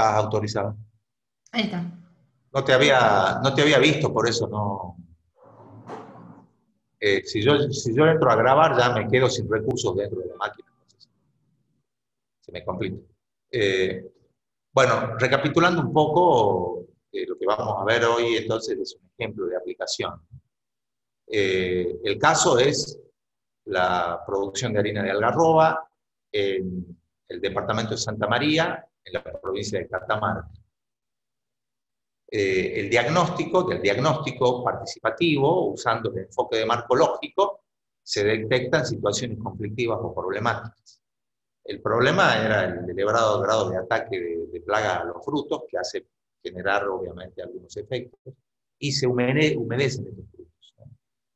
Estás autorizado. Ahí está. No te había visto, por eso no. Si yo entro a grabar, ya me quedo sin recursos dentro de la máquina. Entonces, se me complica. Bueno, recapitulando un poco, lo que vamos a ver hoy entonces es un ejemplo de aplicación. El caso es la producción de harina de algarroba en el departamento de Santa María, en la provincia de Catamarca. Del diagnóstico participativo, usando el enfoque de marco lógico, se detectan situaciones conflictivas o problemáticas. El problema era el elevado grado de ataque de plaga a los frutos, que hace generar obviamente algunos efectos, y se humedecen estos frutos, ¿no?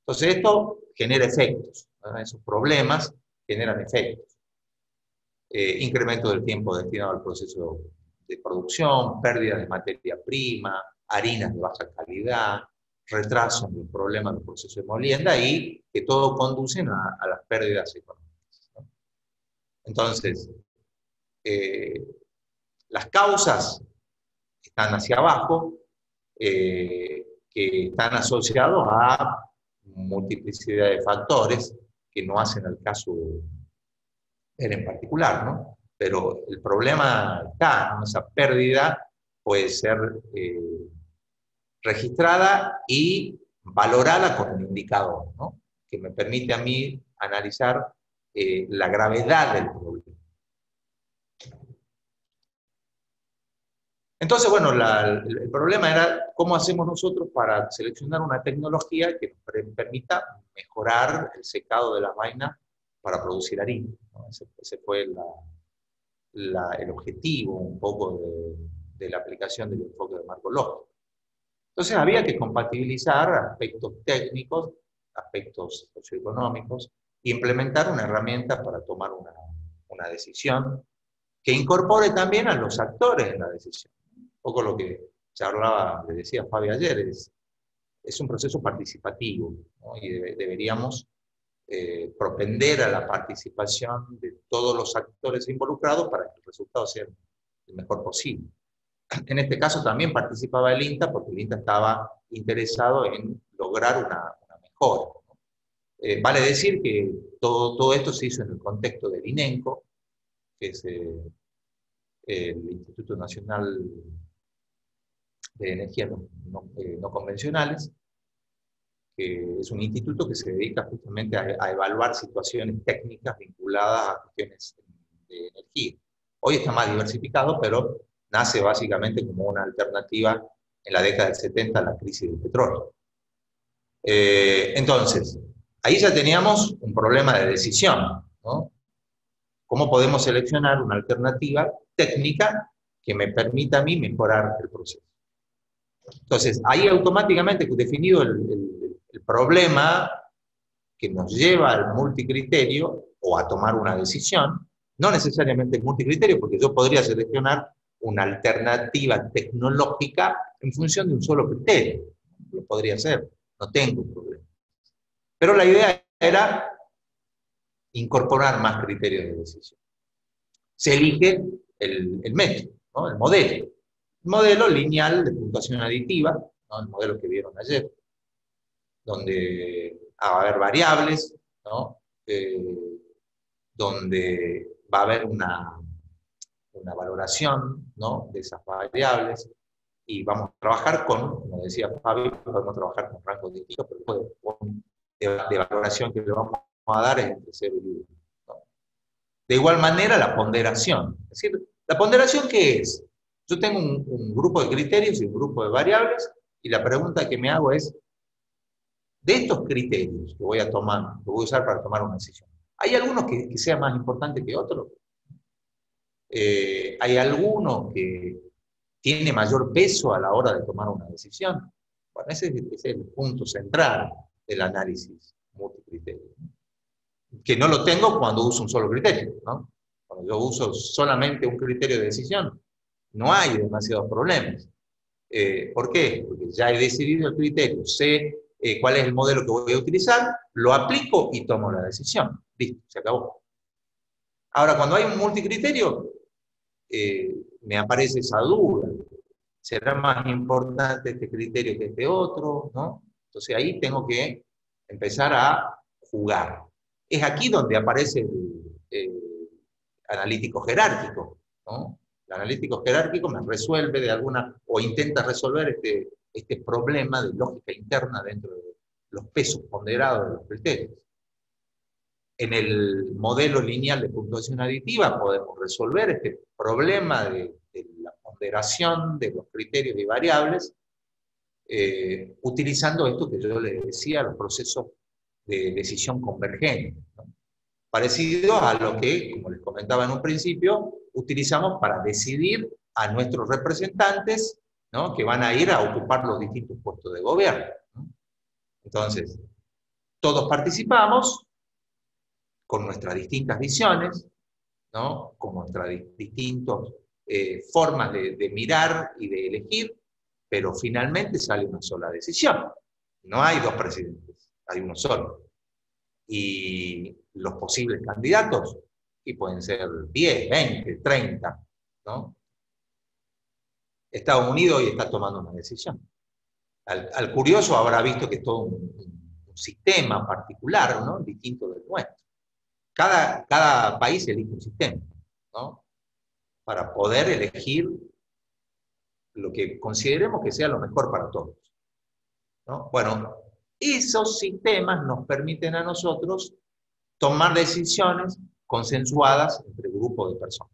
Entonces esto genera efectos, ¿no? Esos problemas generan efectos. Incremento del tiempo destinado al proceso de producción, pérdida de materia prima, harinas de baja calidad, retraso en el problema del proceso de molienda y que todo conducen a las pérdidas económicas, ¿no? Entonces, las causas están hacia abajo, que están asociados a multiplicidad de factores que no hacen al caso en particular, ¿no? Pero el problema está, ¿no? Esa pérdida puede ser registrada y valorada con un indicador, ¿no? Que me permite a mí analizar la gravedad del problema. Entonces, bueno, el problema era cómo hacemos nosotros para seleccionar una tecnología que nos permita mejorar el secado de las vainas para producir harina, ¿no? Ese fue el objetivo un poco de la aplicación del enfoque de marco lógico. Entonces había que compatibilizar aspectos técnicos, aspectos socioeconómicos, e implementar una herramienta para tomar una decisión que incorpore también a los actores en la decisión. Un poco lo que charlaba, le decía Fabi ayer, es un proceso participativo, ¿no? Y deberíamos propender a la participación de todos los actores involucrados para que el resultado sea el mejor posible. En este caso también participaba el INTA, porque el INTA estaba interesado en lograr una mejora, ¿no? Vale decir que todo esto se hizo en el contexto del INENCO, que es el Instituto Nacional de Energías no Convencionales, que es un instituto que se dedica justamente a evaluar situaciones técnicas vinculadas a cuestiones de energía. Hoy está más diversificado, pero nace básicamente como una alternativa en la década del 70 a la crisis del petróleo. Entonces, ahí ya teníamos un problema de decisión, ¿no? ¿Cómo podemos seleccionar una alternativa técnica que me permita a mí mejorar el proceso? Entonces, ahí automáticamente definido el problema que nos lleva al multicriterio o a tomar una decisión, no necesariamente es multicriterio, porque yo podría seleccionar una alternativa tecnológica en función de un solo criterio. Lo podría hacer, no tengo un problema. Pero la idea era incorporar más criterios de decisión. Se elige el método, ¿no? El modelo. El modelo lineal de puntuación aditiva, ¿no? El modelo que vieron ayer, donde va a haber variables, ¿no? Donde va a haber una valoración, ¿no? De esas variables, y vamos a trabajar con, como decía Fabi, podemos trabajar con rangos distintos, pero de valoración que le vamos a dar es entre 0 y 1, ¿no? De igual manera, la ponderación. Es decir, ¿la ponderación qué es? Yo tengo un grupo de criterios y un grupo de variables, y la pregunta que me hago es, de estos criterios que voy a tomar, que voy a usar para tomar una decisión, ¿hay algunos que sea más importante que otros? ¿Hay alguno que tiene mayor peso a la hora de tomar una decisión? Bueno, ese es el punto central del análisis multicriterio, ¿no? Que no lo tengo cuando uso un solo criterio, ¿no? Cuando yo uso solamente un criterio de decisión, no hay demasiados problemas. ¿Por qué? Porque ya he decidido el criterio, sé cuál es el modelo que voy a utilizar, lo aplico y tomo la decisión. Listo, se acabó. Ahora, cuando hay un multicriterio, me aparece esa duda. ¿Será más importante este criterio que este otro? ¿No? Entonces ahí tengo que empezar a jugar. Es aquí donde aparece el analítico jerárquico, ¿no? El analítico jerárquico me resuelve de alguna, o intenta resolver este problema de lógica interna dentro de los pesos ponderados de los criterios. En el modelo lineal de puntuación aditiva podemos resolver este problema de la ponderación de los criterios y variables utilizando esto que yo les decía, los procesos de decisión convergente, ¿no? Parecido a lo que, como les comentaba en un principio, utilizamos para decidir a nuestros representantes, ¿no?, que van a ir a ocupar los distintos puestos de gobierno, ¿no? Entonces, todos participamos con nuestras distintas visiones, ¿no?, con nuestras distintas formas de mirar y de elegir, pero finalmente sale una sola decisión. No hay dos presidentes, hay uno solo. Y los posibles candidatos, y pueden ser 10, 20, 30, ¿no? Estados Unidos hoy está tomando una decisión. Al curioso habrá visto que es todo un sistema particular, ¿no?, distinto del nuestro. Cada país elige un sistema, ¿no?, para poder elegir lo que consideremos que sea lo mejor para todos, ¿no? Bueno, esos sistemas nos permiten a nosotros tomar decisiones consensuadas entre grupos de personas.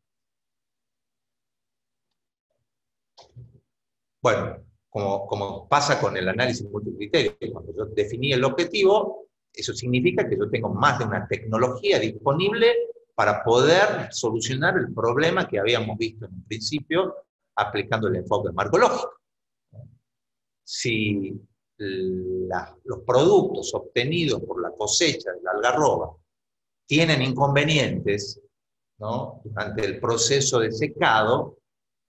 Bueno, como pasa con el análisis multicriterio, cuando yo definí el objetivo, eso significa que yo tengo más de una tecnología disponible para poder solucionar el problema que habíamos visto en un principio aplicando el enfoque marcológico. Si los productos obtenidos por la cosecha de la algarroba tienen inconvenientes, ¿no?, durante el proceso de secado,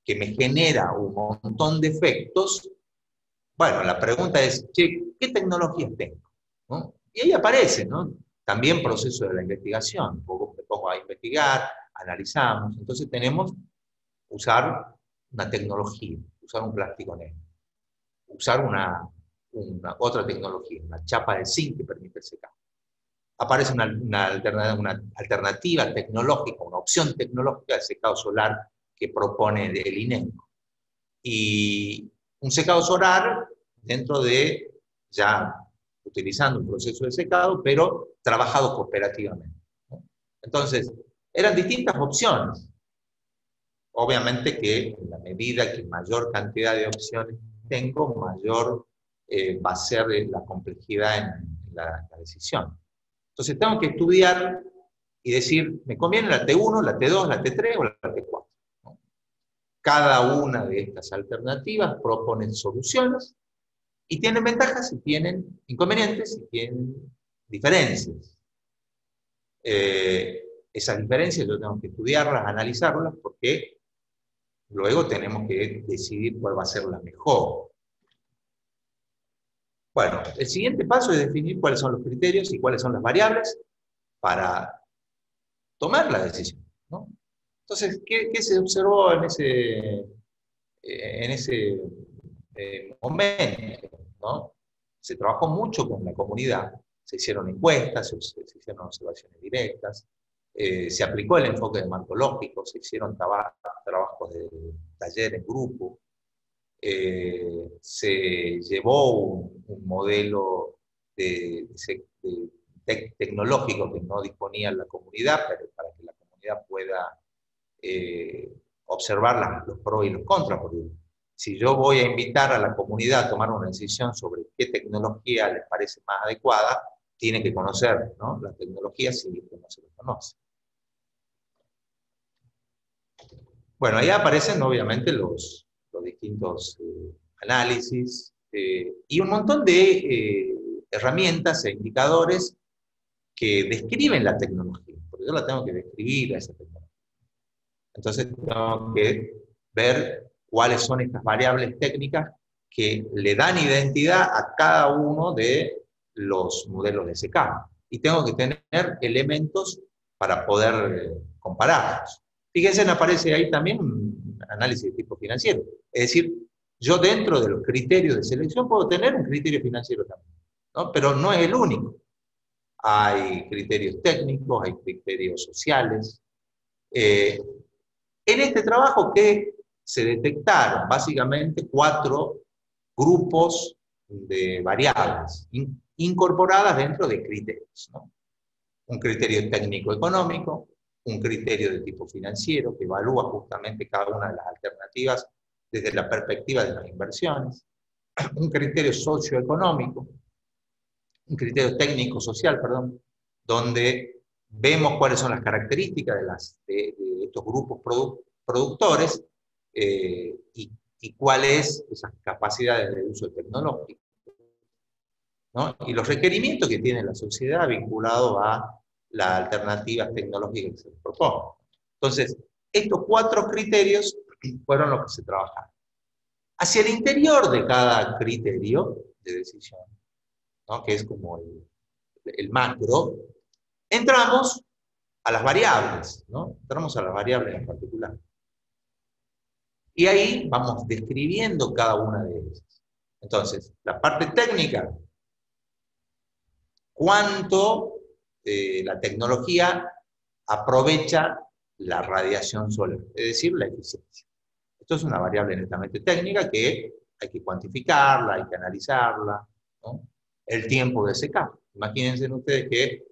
que me genera un montón de efectos, bueno, la pregunta es, che, ¿qué tecnologías tengo? ¿No? Y ahí aparece, ¿no?, también proceso de la investigación. Me pongo a investigar, analizamos, entonces tenemos usar una tecnología, usar un plástico negro, usar otra tecnología, una chapa de zinc que permite el secado. Aparece una alternativa tecnológica, una opción tecnológica de secado solar que propone el INENCO. Y un secado solar dentro de, ya utilizando un proceso de secado, pero trabajado cooperativamente, ¿no? Entonces, eran distintas opciones. Obviamente que en la medida que mayor cantidad de opciones tengo, mayor va a ser la complejidad en la decisión. Entonces tengo que estudiar y decir, ¿me conviene la T1, la T2, la T3 o la T4? ¿No? Cada una de estas alternativas propone soluciones y tienen ventajas y tienen inconvenientes y tienen diferencias. Esas diferencias yo tengo que estudiarlas, analizarlas, porque luego tenemos que decidir cuál va a ser la mejor. Bueno, el siguiente paso es definir cuáles son los criterios y cuáles son las variables para tomar la decisión, ¿no? Entonces, ¿qué se observó en ese momento, ¿no? Se trabajó mucho con la comunidad, se hicieron encuestas, se hicieron observaciones directas, se aplicó el enfoque de marcológico, se hicieron trabajos de taller en grupo, se llevó un modelo tecnológico que no disponía la comunidad, pero para que la comunidad pueda observar los pros y los contras, porque si yo voy a invitar a la comunidad a tomar una decisión sobre qué tecnología les parece más adecuada, tiene que conocer, ¿no?, la tecnología si no se lo conoce. Bueno, ahí aparecen obviamente los distintos análisis y un montón de herramientas e indicadores que describen la tecnología, porque yo la tengo que describir a esa tecnología. Entonces tengo que ver cuáles son estas variables técnicas que le dan identidad a cada uno de los modelos de secado. Y tengo que tener elementos para poder compararlos. Fíjense, aparece ahí también análisis de tipo financiero. Es decir, yo dentro de los criterios de selección puedo tener un criterio financiero también, ¿no? Pero no es el único. Hay criterios técnicos, hay criterios sociales. En este trabajo que se detectaron básicamente 4 grupos de variables incorporadas dentro de criterios, ¿no? Un criterio técnico-económico, un criterio de tipo financiero que evalúa justamente cada una de las alternativas desde la perspectiva de las inversiones, un criterio socioeconómico, un criterio técnico-social, perdón, donde vemos cuáles son las características de estos grupos productores y cuáles esas capacidades de uso tecnológico, ¿no? Y los requerimientos que tiene la sociedad vinculados a las alternativas tecnológicas que se les propone. Entonces, estos 4 criterios fueron los que se trabajaron. Hacia el interior de cada criterio de decisión, ¿no? Que es como el macro, entramos a las variables, ¿no? Entramos a las variables en particular. Y ahí vamos describiendo cada una de ellas. Entonces, la parte técnica, cuánto la tecnología aprovecha la radiación solar, es decir, la eficiencia. Esto es una variable netamente técnica que hay que cuantificarla, hay que analizarla, ¿no? El tiempo de secado. Imagínense ustedes que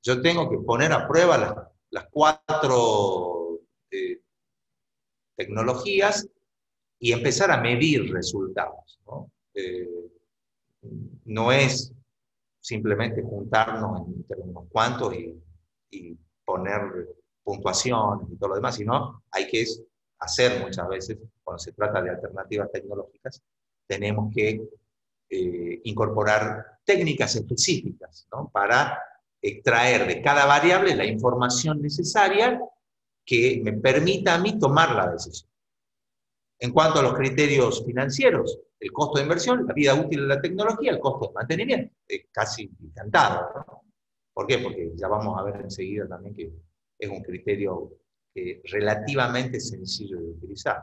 yo tengo que poner a prueba las 4 tecnologías y empezar a medir resultados, ¿no? No es simplemente juntarnos entre unos cuantos y poner puntuaciones y todo lo demás, sino hay que hacer muchas veces, cuando se trata de alternativas tecnológicas, tenemos que incorporar técnicas específicas, ¿no? Para extraer de cada variable la información necesaria que me permita a mí tomar la decisión. En cuanto a los criterios financieros, el costo de inversión, la vida útil de la tecnología, el costo de mantenimiento, casi encantado, ¿no? ¿Por qué? Porque ya vamos a ver enseguida también que es un criterio relativamente sencillo de utilizar.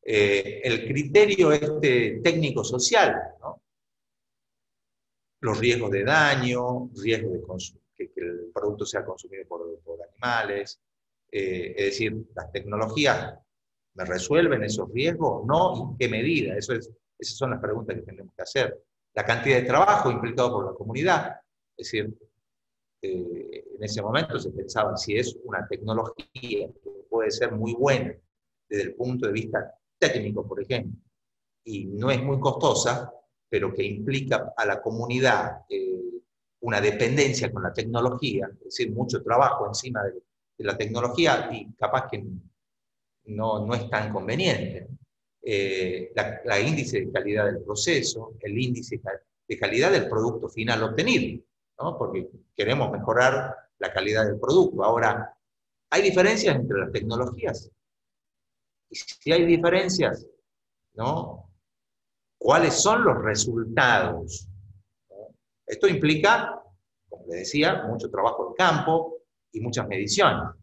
El criterio técnico-social, ¿no? Los riesgos de daño, riesgo de que el producto sea consumido por animales, es decir, las tecnologías ¿me resuelven esos riesgos o no? ¿Y en qué medida? Esas son las preguntas que tenemos que hacer. La cantidad de trabajo implicado por la comunidad, es decir, en ese momento se pensaba si es una tecnología que puede ser muy buena desde el punto de vista técnico, por ejemplo, y no es muy costosa, pero que implica a la comunidad una dependencia con la tecnología, es decir, mucho trabajo encima de la tecnología y capaz que no es tan conveniente. La índice de calidad del proceso, el índice de calidad del producto final obtenido, ¿no? Porque queremos mejorar la calidad del producto. Ahora, ¿hay diferencias entre las tecnologías? Y si hay diferencias, ¿no? ¿Cuáles son los resultados? ¿No? Esto implica, como les decía, mucho trabajo en campo y muchas mediciones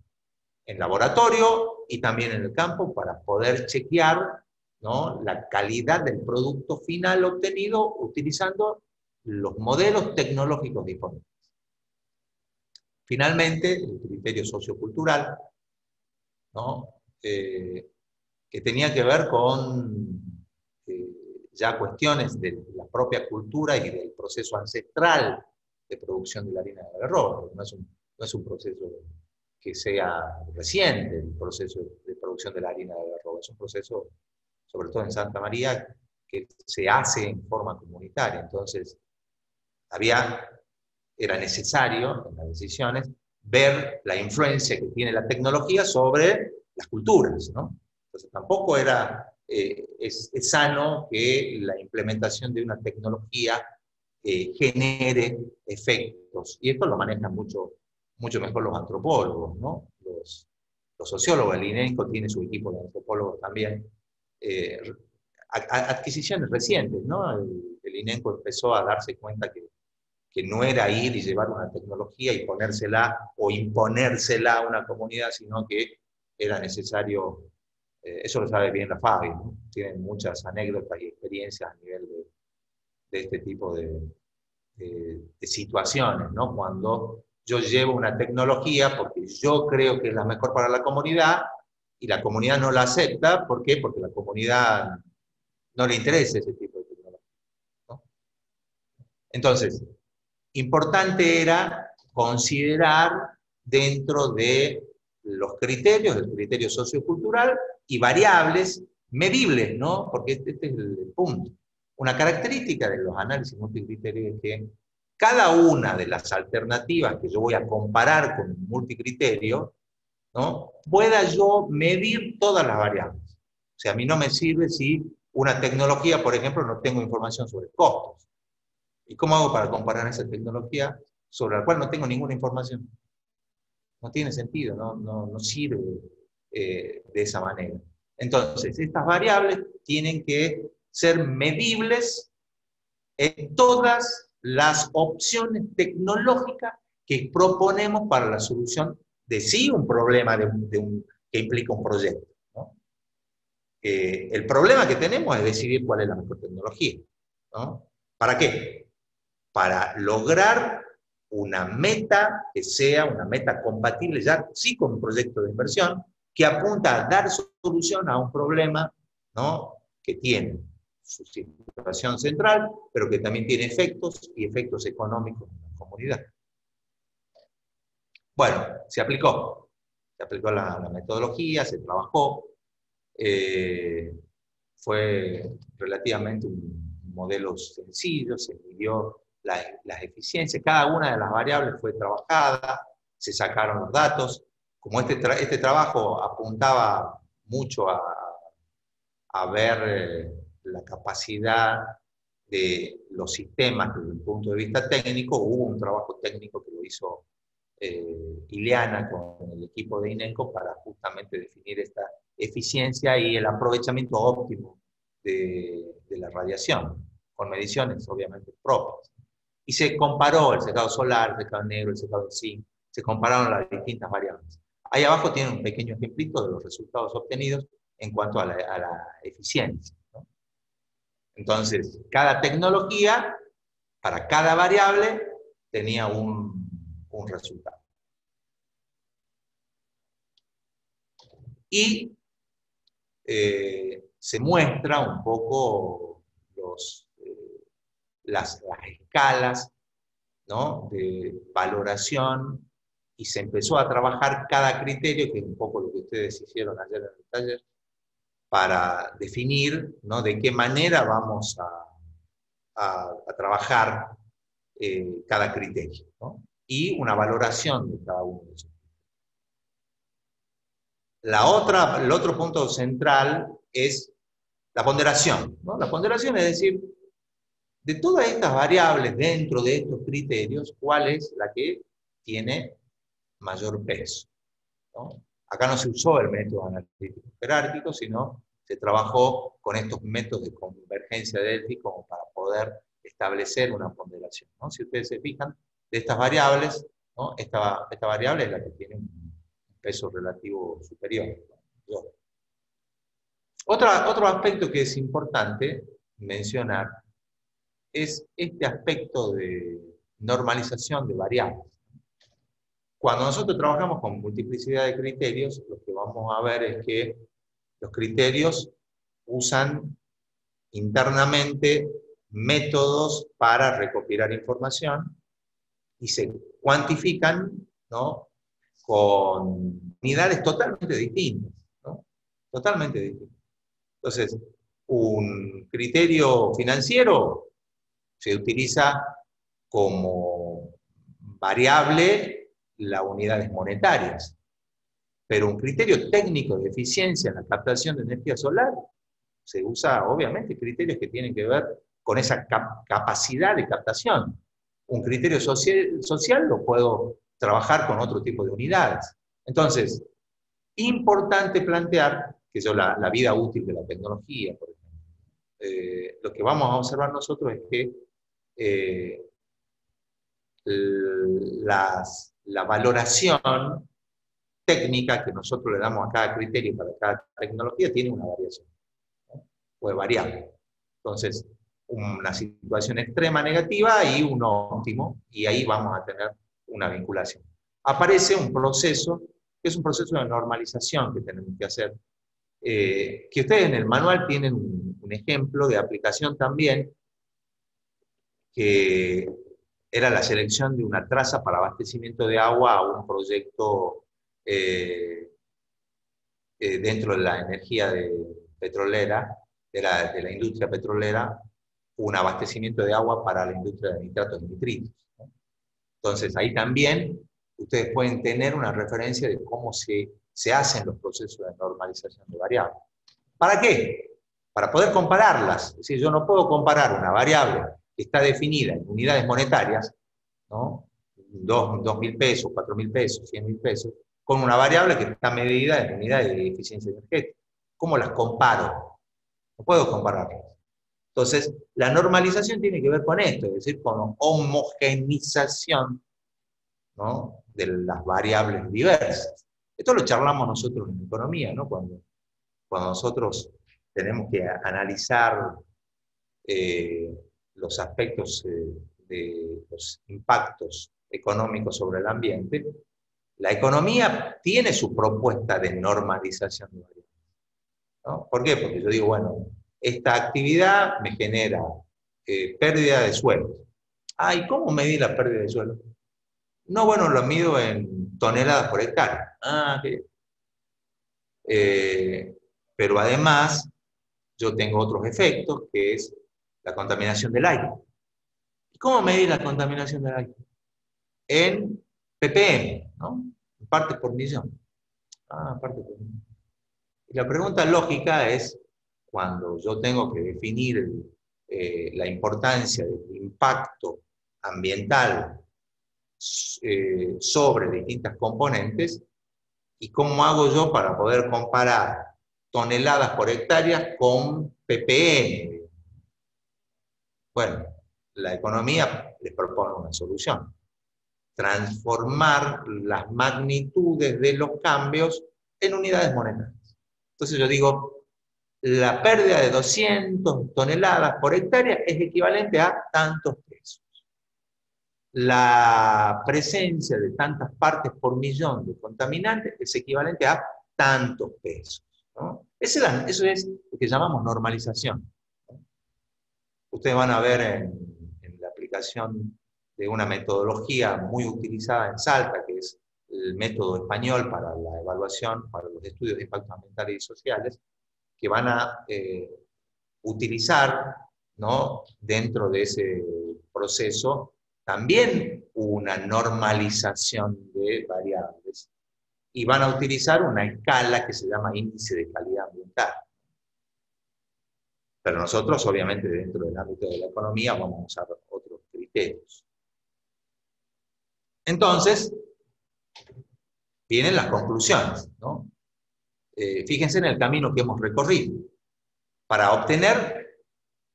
en laboratorio y también en el campo para poder chequear, ¿no? La calidad del producto final obtenido utilizando los modelos tecnológicos disponibles. Finalmente, el criterio sociocultural, ¿no? Que tenía que ver con ya cuestiones de la propia cultura y del proceso ancestral de producción de la harina de arroz. No es un proceso que sea reciente, el proceso de producción de la harina de arroz. Es un proceso, sobre todo en Santa María, que se hace en forma comunitaria. Entonces, era necesario en las decisiones ver la influencia que tiene la tecnología sobre las culturas, ¿no? Entonces tampoco es sano que la implementación de una tecnología genere efectos. Y esto lo manejan mucho mejor los antropólogos, ¿no? Los sociólogos, el INENCO tiene su equipo de antropólogos también. Adquisiciones recientes, ¿no? El INENCO empezó a darse cuenta que no era ir y llevar una tecnología y ponérsela o imponérsela a una comunidad, sino que era necesario Eso lo sabe bien la Fabi, ¿no? Tienen muchas anécdotas y experiencias a nivel de este tipo de situaciones, ¿no? Cuando yo llevo una tecnología porque yo creo que es la mejor para la comunidad y la comunidad no la acepta, ¿por qué? Porque a la comunidad no le interesa ese tipo de tecnología, ¿no? Entonces, importante era considerar dentro de los criterios, el criterio sociocultural y variables medibles, ¿no? Porque este es el punto. Una característica de los análisis multicriterios es que cada una de las alternativas que yo voy a comparar con un multicriterio, ¿no? Pueda yo medir todas las variables. O sea, a mí no me sirve si una tecnología, por ejemplo, no tengo información sobre costos. ¿Y cómo hago para comparar esa tecnología sobre la cual no tengo ninguna información? No tiene sentido, no sirve de esa manera. Entonces, estas variables tienen que ser medibles en todas las opciones tecnológicas que proponemos para la solución de sí un problema que implica un proyecto, ¿no? El problema que tenemos es decidir cuál es la mejor tecnología, ¿no? ¿Para qué? Para lograr una meta que sea una meta compatible ya sí con un proyecto de inversión que apunta a dar solución a un problema, ¿no? Que tiene su situación central, pero que también tiene efectos y efectos económicos en la comunidad. Bueno, se aplicó la metodología, se trabajó, fue relativamente un modelo sencillo, se midió las eficiencias, cada una de las variables fue trabajada, se sacaron los datos. Como este trabajo apuntaba mucho a ver la capacidad de los sistemas desde el punto de vista técnico, hubo un trabajo técnico que lo hizo Ileana con el equipo de INECO para justamente definir esta eficiencia y el aprovechamiento óptimo de la radiación, con mediciones obviamente propias. Y se comparó el secado solar, el secado negro, el secado de zinc, se compararon las distintas variables. Ahí abajo tienen un pequeño ejemplito de los resultados obtenidos en cuanto a la eficiencia, ¿no? Entonces, cada tecnología, para cada variable, tenía un resultado. Y se muestra un poco las escalas, ¿no? De valoración y se empezó a trabajar cada criterio, que es un poco lo que ustedes hicieron ayer en el taller, para definir, ¿no? De qué manera vamos a trabajar cada criterio, ¿no? Y una valoración de cada uno de esos. El otro punto central es la ponderación, ¿no? La ponderación es decir, de todas estas variables dentro de estos criterios, ¿cuál es la que tiene mayor peso, ¿no? Acá no se usó el método analítico jerárquico, sino se trabajó con estos métodos de convergencia de Delphi como para poder establecer una ponderación, ¿no? Si ustedes se fijan, de estas variables, ¿no? Esta variable es la que tiene un peso relativo superior, ¿no? Otro aspecto que es importante mencionar es este aspecto de normalización de variables. Cuando nosotros trabajamos con multiplicidad de criterios, lo que vamos a ver es que los criterios usan internamente métodos para recopilar información y se cuantifican, ¿no? Con unidades totalmente distintas, ¿no? Totalmente distintas. Entonces, un criterio financiero se utiliza como variable las unidades monetarias, pero un criterio técnico de eficiencia en la captación de energía solar se usa obviamente criterios que tienen que ver con esa capacidad de captación. Un criterio social lo puedo trabajar con otro tipo de unidades. Entonces, importante plantear que la vida útil de la tecnología, por ejemplo, lo que vamos a observar nosotros es que la valoración técnica que nosotros le damos a cada criterio para cada tecnología tiene una variación, ¿no? O es variable. Entonces, una situación extrema negativa y un óptimo, y ahí vamos a tener una vinculación. Aparece un proceso, que es un proceso de normalización que tenemos que hacer, que ustedes en el manual tienen un ejemplo de aplicación también, que era la selección de una traza para abastecimiento de agua a un proyecto dentro de la energía petrolera, de la industria petrolera, un abastecimiento de agua para la industria de nitratos y nitritos, ¿no? Entonces, ahí también ustedes pueden tener una referencia de cómo se hacen los procesos de normalización de variables. ¿Para qué? Para poder compararlas. Es decir, yo no puedo comparar una variable que está definida en unidades monetarias, ¿no? 2.000 pesos, 4.000 pesos, 100.000 pesos, con una variable que está medida en unidades de eficiencia energética. ¿Cómo las comparo? No puedo compararlas. Entonces, la normalización tiene que ver con esto, es decir, con homogenización, ¿no?, de las variables diversas. Esto lo charlamos nosotros en economía, ¿no? Cuando nosotros tenemos que analizar los aspectos de los impactos económicos sobre el ambiente, la economía tiene su propuesta de normalización de variables, ¿no? ¿Por qué? Porque yo digo, bueno, esta actividad me genera pérdida de suelos. Ah, ¿y cómo medí la pérdida de suelo? No, bueno, lo mido en toneladas por hectárea. Ah, qué pero además, yo tengo otros efectos, que es la contaminación del aire. ¿Y cómo medir la contaminación del aire? En ppm, ¿no? Partes por millón. Ah, partes por millón. Y la pregunta lógica es, cuando yo tengo que definir la importancia del impacto ambiental sobre distintas componentes, ¿y cómo hago yo para poder comparar toneladas por hectárea con ppm? Bueno, la economía les propone una solución: transformar las magnitudes de los cambios en unidades monetarias. Entonces yo digo, la pérdida de 200 toneladas por hectárea es equivalente a tantos pesos. La presencia de tantas partes por millón de contaminantes es equivalente a tantos pesos, ¿no? Eso es lo que llamamos normalización. Ustedes van a ver en la aplicación de una metodología muy utilizada en Salta, que es el método español para la evaluación, para los estudios de impactos ambientales y sociales, que van a utilizar, ¿no?, dentro de ese proceso también una normalización de variables, y van a utilizar una escala que se llama índice de calidad ambiental. Pero nosotros, obviamente, dentro del ámbito de la economía, vamos a usar otros criterios. Entonces, vienen las conclusiones, ¿no? Fíjense en el camino que hemos recorrido para obtener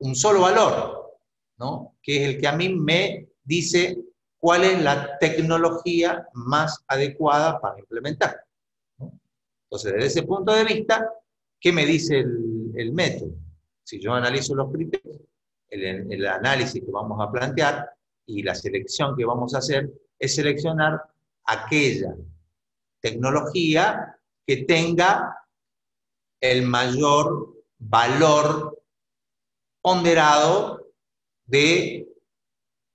un solo valor, ¿no?, que es el que a mí me dice cuál es la tecnología más adecuada para implementar, ¿no? Entonces, desde ese punto de vista, ¿qué me dice el método? Si yo analizo los criterios, el análisis que vamos a plantear y la selección que vamos a hacer es seleccionar aquella tecnología que tenga el mayor valor ponderado de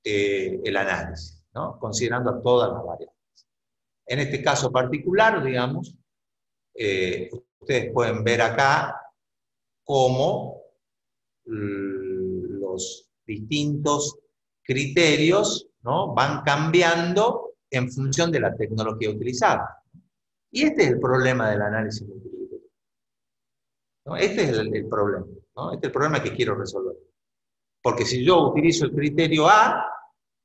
el análisis, ¿no?, considerando a todas las variables. En este caso particular, digamos, ustedes pueden ver acá cómo los distintos criterios, ¿no?, van cambiando en función de la tecnología utilizada. Y este es el problema del análisis multicriterial, ¿no? Este es el problema, ¿no? Este es el problema que quiero resolver. Porque si yo utilizo el criterio A,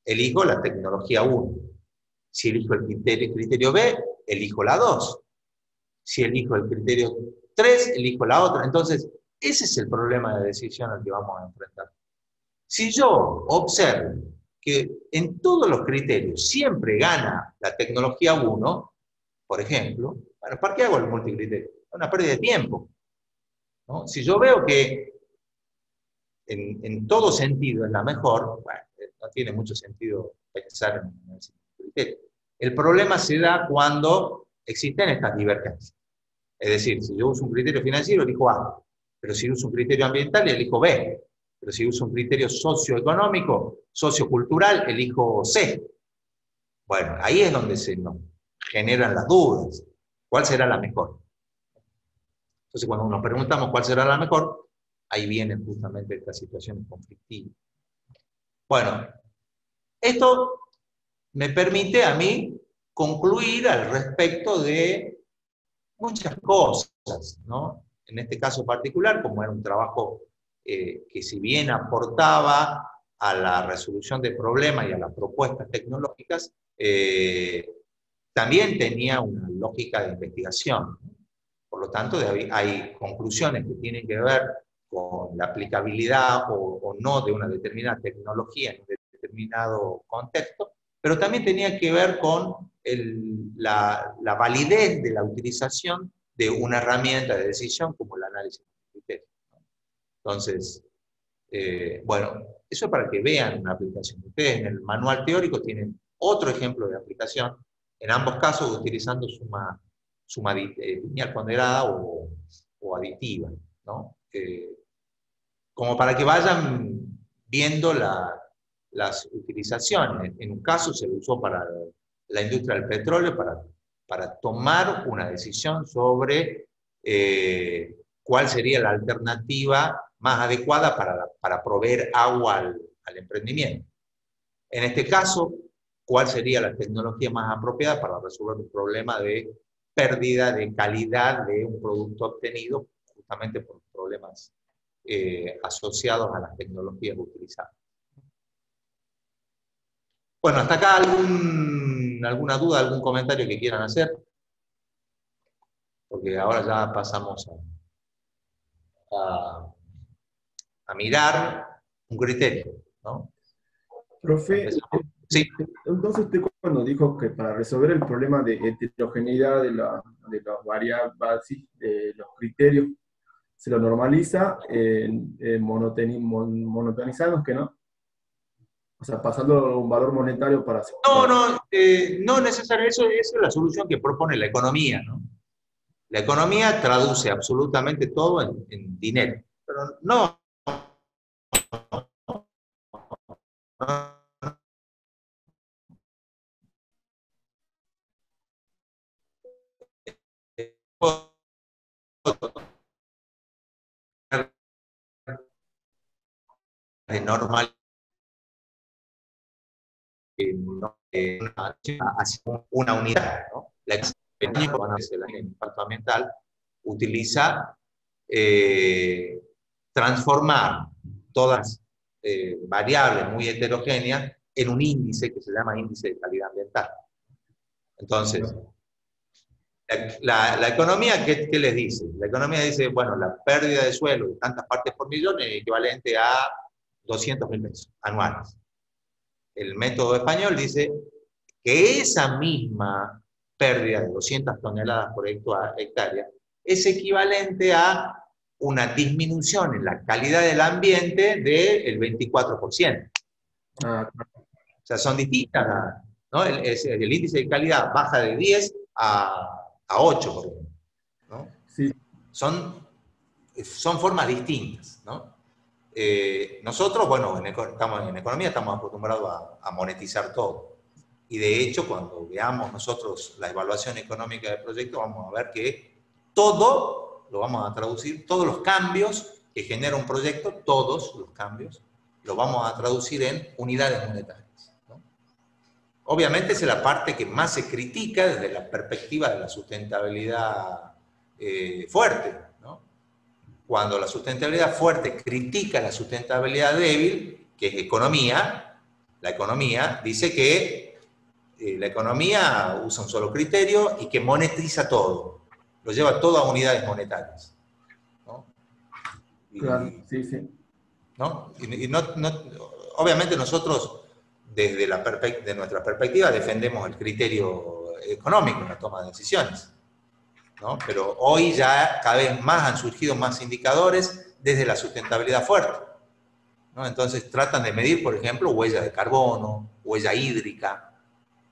elijo la tecnología 1. Si elijo el criterio B, elijo la 2. Si elijo el criterio 3, elijo la otra. Entonces, ese es el problema de decisión al que vamos a enfrentar. Si yo observo que en todos los criterios siempre gana la tecnología 1, por ejemplo, bueno, ¿para qué hago el multicriterio? Es una pérdida de tiempo, ¿no? Si yo veo que en todo sentido es la mejor, bueno, no tiene mucho sentido pensar en ese criterio. El problema se da cuando existen estas divergencias. Es decir, si yo uso un criterio financiero, elijo A, pero si uso un criterio ambiental, elijo B, pero si uso un criterio socioeconómico, sociocultural, elijo C. Bueno, ahí es donde se nos generan las dudas. ¿Cuál será la mejor? Entonces, cuando nos preguntamos cuál será la mejor, ahí vienen justamente estas situaciones conflictivas. Bueno, esto me permite a mí concluir al respecto de muchas cosas, ¿no? En este caso particular, como era un trabajo que si bien aportaba a la resolución de problemas y a las propuestas tecnológicas, también tenía una lógica de investigación. Por lo tanto, hay conclusiones que tienen que ver con la aplicabilidad o no de una determinada tecnología en un determinado contexto, pero también tenía que ver con la validez de la utilización de una herramienta de decisión como el análisis de criterios. Entonces, bueno, eso es para que vean una aplicación. Ustedes en el manual teórico tienen otro ejemplo de aplicación, en ambos casos utilizando suma lineal ponderada o aditiva, ¿no? Como para que vayan viendo las utilizaciones. En un caso se lo usó para la industria del petróleo, para tomar una decisión sobre cuál sería la alternativa más adecuada para proveer agua al emprendimiento. En este caso, cuál sería la tecnología más apropiada para resolver un problema de pérdida de calidad de un producto obtenido justamente por problemas asociados a las tecnologías utilizadas. Bueno, hasta acá alguna duda, algún comentario que quieran hacer, porque ahora ya pasamos a mirar un criterio, ¿no? Profe, sí. Entonces usted cuando dijo que para resolver el problema de heterogeneidad de las variables, de los criterios, se lo normaliza monotonizados, que no. O sea, pasando a un valor monetario para... No necesariamente, eso es la solución que propone la economía, ¿no? La economía traduce absolutamente todo en dinero, pero no de normal hacia una unidad, ¿no? La experiencia del impacto ambiental utiliza transformar todas variables muy heterogéneas en un índice que se llama índice de calidad ambiental. Entonces, la economía, ¿qué les dice? La economía dice, bueno, la pérdida de suelo de tantas partes por millón es equivalente a 200.000 pesos anuales. El método español dice que esa misma pérdida de 200 toneladas por hectárea es equivalente a una disminución en la calidad del ambiente del 24%. O sea, son distintas, ¿no? El índice de calidad baja de 10 a 8, por ejemplo, ¿no? Sí. Son formas distintas, ¿no? Nosotros, bueno, estamos en economía, estamos acostumbrados a monetizar todo. Y de hecho, cuando veamos nosotros la evaluación económica del proyecto, vamos a ver que todo lo vamos a traducir, todos los cambios que genera un proyecto, todos los cambios, lo vamos a traducir en unidades monetarias, ¿no? Obviamente esa es la parte que más se critica desde la perspectiva de la sustentabilidad fuerte, ¿no? Cuando la sustentabilidad fuerte critica la sustentabilidad débil, que es economía, la economía dice que la economía usa un solo criterio y que monetiza todo, lo lleva todo a unidades monetarias, ¿no? Claro, sí, sí. ¿No? Obviamente nosotros, desde de nuestra perspectiva, defendemos el criterio económico en la toma de decisiones, ¿no? Pero hoy ya cada vez más han surgido más indicadores desde la sustentabilidad fuerte, ¿no? Entonces tratan de medir, por ejemplo, huella de carbono, huella hídrica,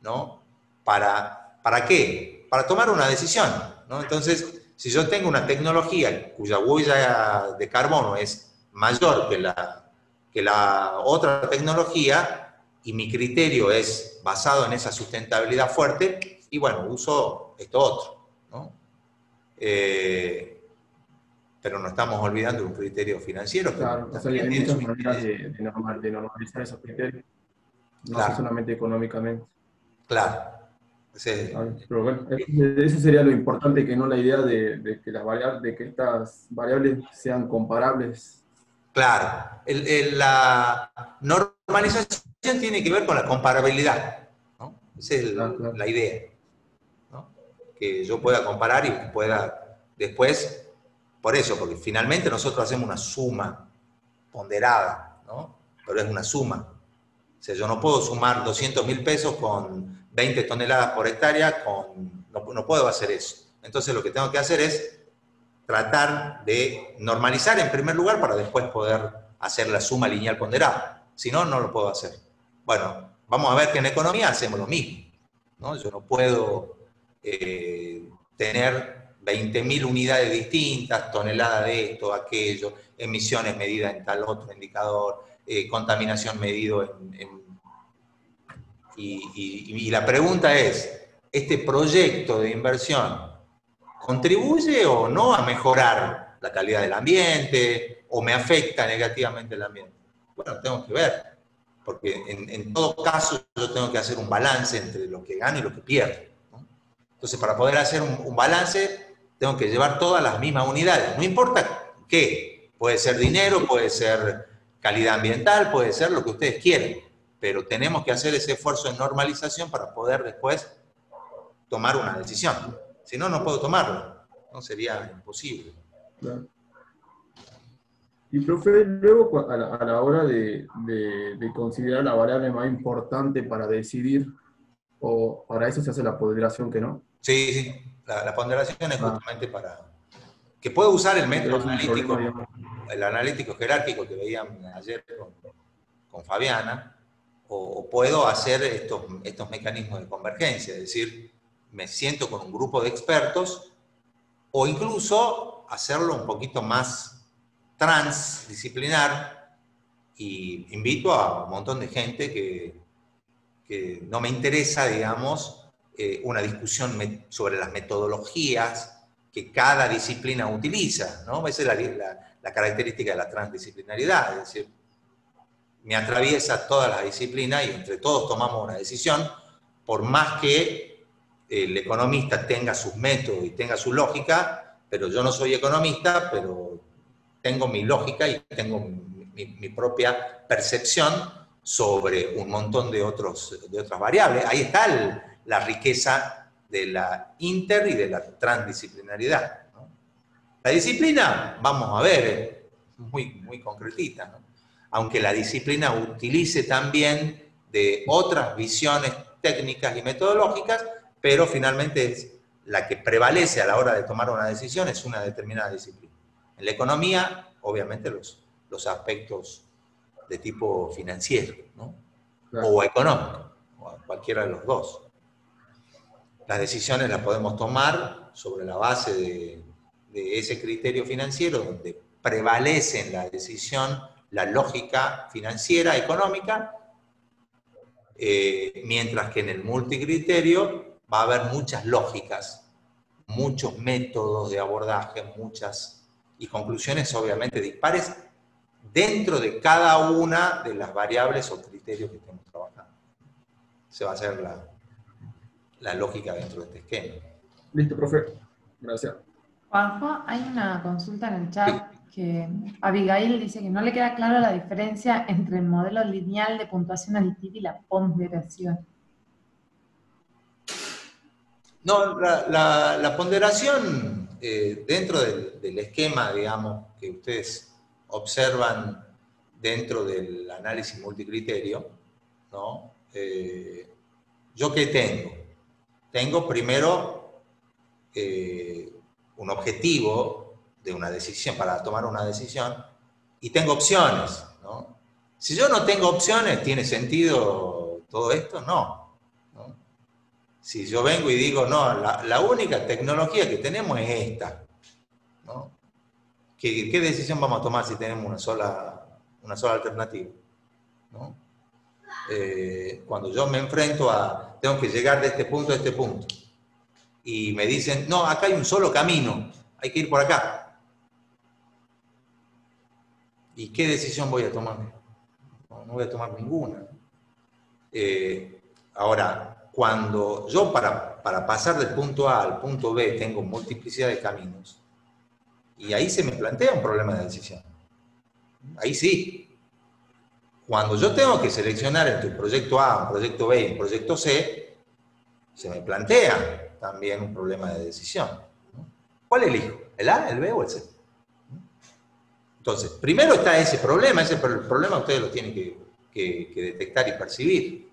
¿no? ¿Para qué? Para tomar una decisión, ¿no? Entonces, si yo tengo una tecnología cuya huella de carbono es mayor que la otra tecnología y mi criterio es basado en esa sustentabilidad fuerte, y bueno, uso esto otro, ¿no? Pero no estamos olvidando un criterio financiero que Claro, o sea, también hay tiene muchas su maneras interés. de normalizar esos criterios, no sé Claro, solamente económicamente. claro. Claro, pero bueno, eso sería lo importante, que no la idea de que las variables, de que estas variables sean comparables. Claro, la normalización tiene que ver con la comparabilidad, ¿no? Esa es Ah, claro. la idea, ¿no? Que yo pueda comparar y pueda después, por eso, porque finalmente nosotros hacemos una suma ponderada, ¿no? Pero es una suma. O sea, yo no puedo sumar 200.000 pesos con 20 toneladas por hectárea, no puedo hacer eso. Entonces lo que tengo que hacer es tratar de normalizar en primer lugar para después poder hacer la suma lineal ponderada. Si no, no lo puedo hacer. Bueno, vamos a ver que en economía hacemos lo mismo, ¿no? Yo no puedo tener 20.000 unidades distintas, toneladas de esto, aquello, emisiones medidas en tal otro indicador, contaminación medido y la pregunta es, ¿este proyecto de inversión contribuye o no a mejorar la calidad del ambiente o me afecta negativamente el ambiente? Bueno, tengo que ver, porque en todo caso yo tengo que hacer un balance entre lo que gano y lo que pierdo, ¿no? Entonces, para poder hacer un balance, tengo que llevar todas las mismas unidades, no importa qué, puede ser dinero, puede ser calidad ambiental, puede ser lo que ustedes quieran, pero tenemos que hacer ese esfuerzo de normalización para poder después tomar una decisión. Si no, no puedo tomarla. No sería imposible. Claro. Y profe, luego a la hora de considerar la variable más importante para decidir, o para eso se hace la ponderación que no. Sí, sí. La ponderación es Ah, justamente para que pueda usar el método es un problema, analítico, digamos. el analítico jerárquico que veían ayer con Fabiana, o puedo hacer estos mecanismos de convergencia, es decir, me siento con un grupo de expertos o incluso hacerlo un poquito más transdisciplinar y invito a un montón de gente que no me interesa, digamos, una discusión sobre las metodologías que cada disciplina utiliza, ¿no? Esa es la característica de la transdisciplinaridad, es decir, me atraviesa todas las disciplinas y entre todos tomamos una decisión, por más que el economista tenga sus métodos y tenga su lógica, pero yo no soy economista, pero tengo mi lógica y tengo mi propia percepción sobre un montón de otras variables. Ahí está la riqueza de la inter y de la transdisciplinaridad, ¿no? La disciplina, vamos a ver, es muy concretita, ¿no? Aunque la disciplina utilice también de otras visiones técnicas y metodológicas, pero finalmente es la que prevalece a la hora de tomar una decisión es una determinada disciplina. En la economía, obviamente, los aspectos de tipo financiero, ¿no? Claro. O económico, o cualquiera de los dos. Las decisiones las podemos tomar sobre la base de ese criterio financiero, donde prevalece en la decisión la lógica financiera, económica, mientras que en el multicriterio va a haber muchas lógicas, muchos métodos de abordaje, muchas y conclusiones obviamente dispares dentro de cada una de las variables o criterios que estemos trabajando. Se va a hacer la lógica dentro de este esquema. Listo, profe. Gracias. Juanjo, hay una consulta en el Sí. chat que Abigail dice que no le queda clara la diferencia entre el modelo lineal de puntuación aditiva y la ponderación. No, la ponderación dentro del esquema, digamos, que ustedes observan dentro del análisis multicriterio, ¿no? ¿Yo qué tengo? tengo primero un objetivo de una decisión, para tomar una decisión, y tengo opciones, ¿no? Si yo no tengo opciones, ¿tiene sentido todo esto? No, ¿no? Si yo vengo y digo, no, la única tecnología que tenemos es esta, ¿no? ¿Qué decisión vamos a tomar si tenemos una sola alternativa? ¿No? Cuando yo me enfrento a, tengo que llegar de este punto a este punto, y me dicen, no, acá hay un solo camino, hay que ir por acá. ¿Y qué decisión voy a tomar? No voy a tomar ninguna. Ahora, cuando yo para pasar del punto A al punto B tengo multiplicidad de caminos, y ahí se me plantea un problema de decisión. Ahí sí. Cuando yo tengo que seleccionar entre un proyecto A, un proyecto B y un proyecto C, se me plantea también un problema de decisión. ¿Cuál elijo? ¿El A, el B o el C? Entonces, primero está ese problema ustedes lo tienen que detectar y percibir.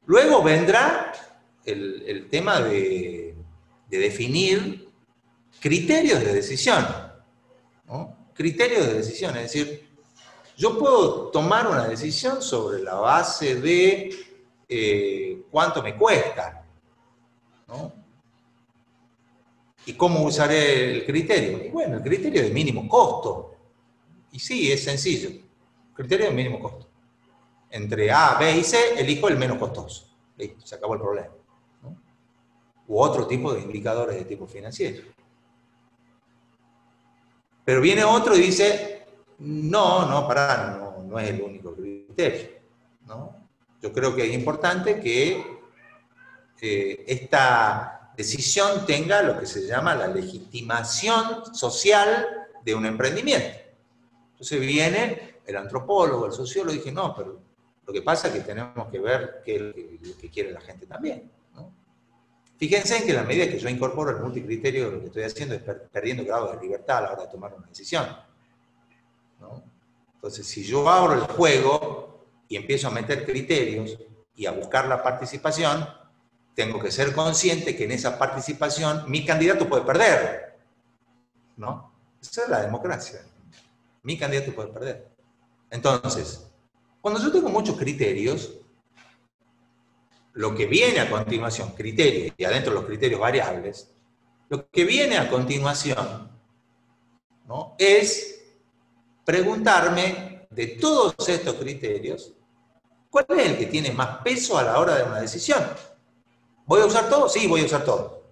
Luego vendrá el tema de definir criterios de decisión, ¿no? Criterios de decisión, es decir, yo puedo tomar una decisión sobre la base de cuánto me cuesta, ¿no? ¿Y cómo usaré el criterio? Y bueno, el criterio de mínimo costo. Y sí, es sencillo. Criterio de mínimo costo. Entre A, B y C, elijo el menos costoso. Listo, se acabó el problema, ¿no? U otro tipo de indicadores de tipo financiero. Pero viene otro y dice, no, pará, no es el único criterio, ¿no? Yo creo que es importante que esta decisión tenga lo que se llama la legitimación social de un emprendimiento. Entonces viene el antropólogo, el sociólogo, y dice, no, pero lo que pasa es que tenemos que ver qué es lo que quiere la gente también, ¿no? Fíjense en que en la medida que yo incorporo el multicriterio, lo que estoy haciendo es perdiendo grados de libertad a la hora de tomar una decisión, ¿no? Entonces, si yo abro el juego y empiezo a meter criterios y a buscar la participación, tengo que ser consciente que en esa participación mi candidato puede perder, ¿no? Esa es la democracia. Mi candidato puede perder. Entonces, cuando yo tengo muchos criterios, lo que viene a continuación, criterios, y adentro los criterios variables, lo que viene a continuación, ¿no?, es preguntarme de todos estos criterios, ¿cuál es el que tiene más peso a la hora de una decisión? ¿Voy a usar todo? Sí, voy a usar todo.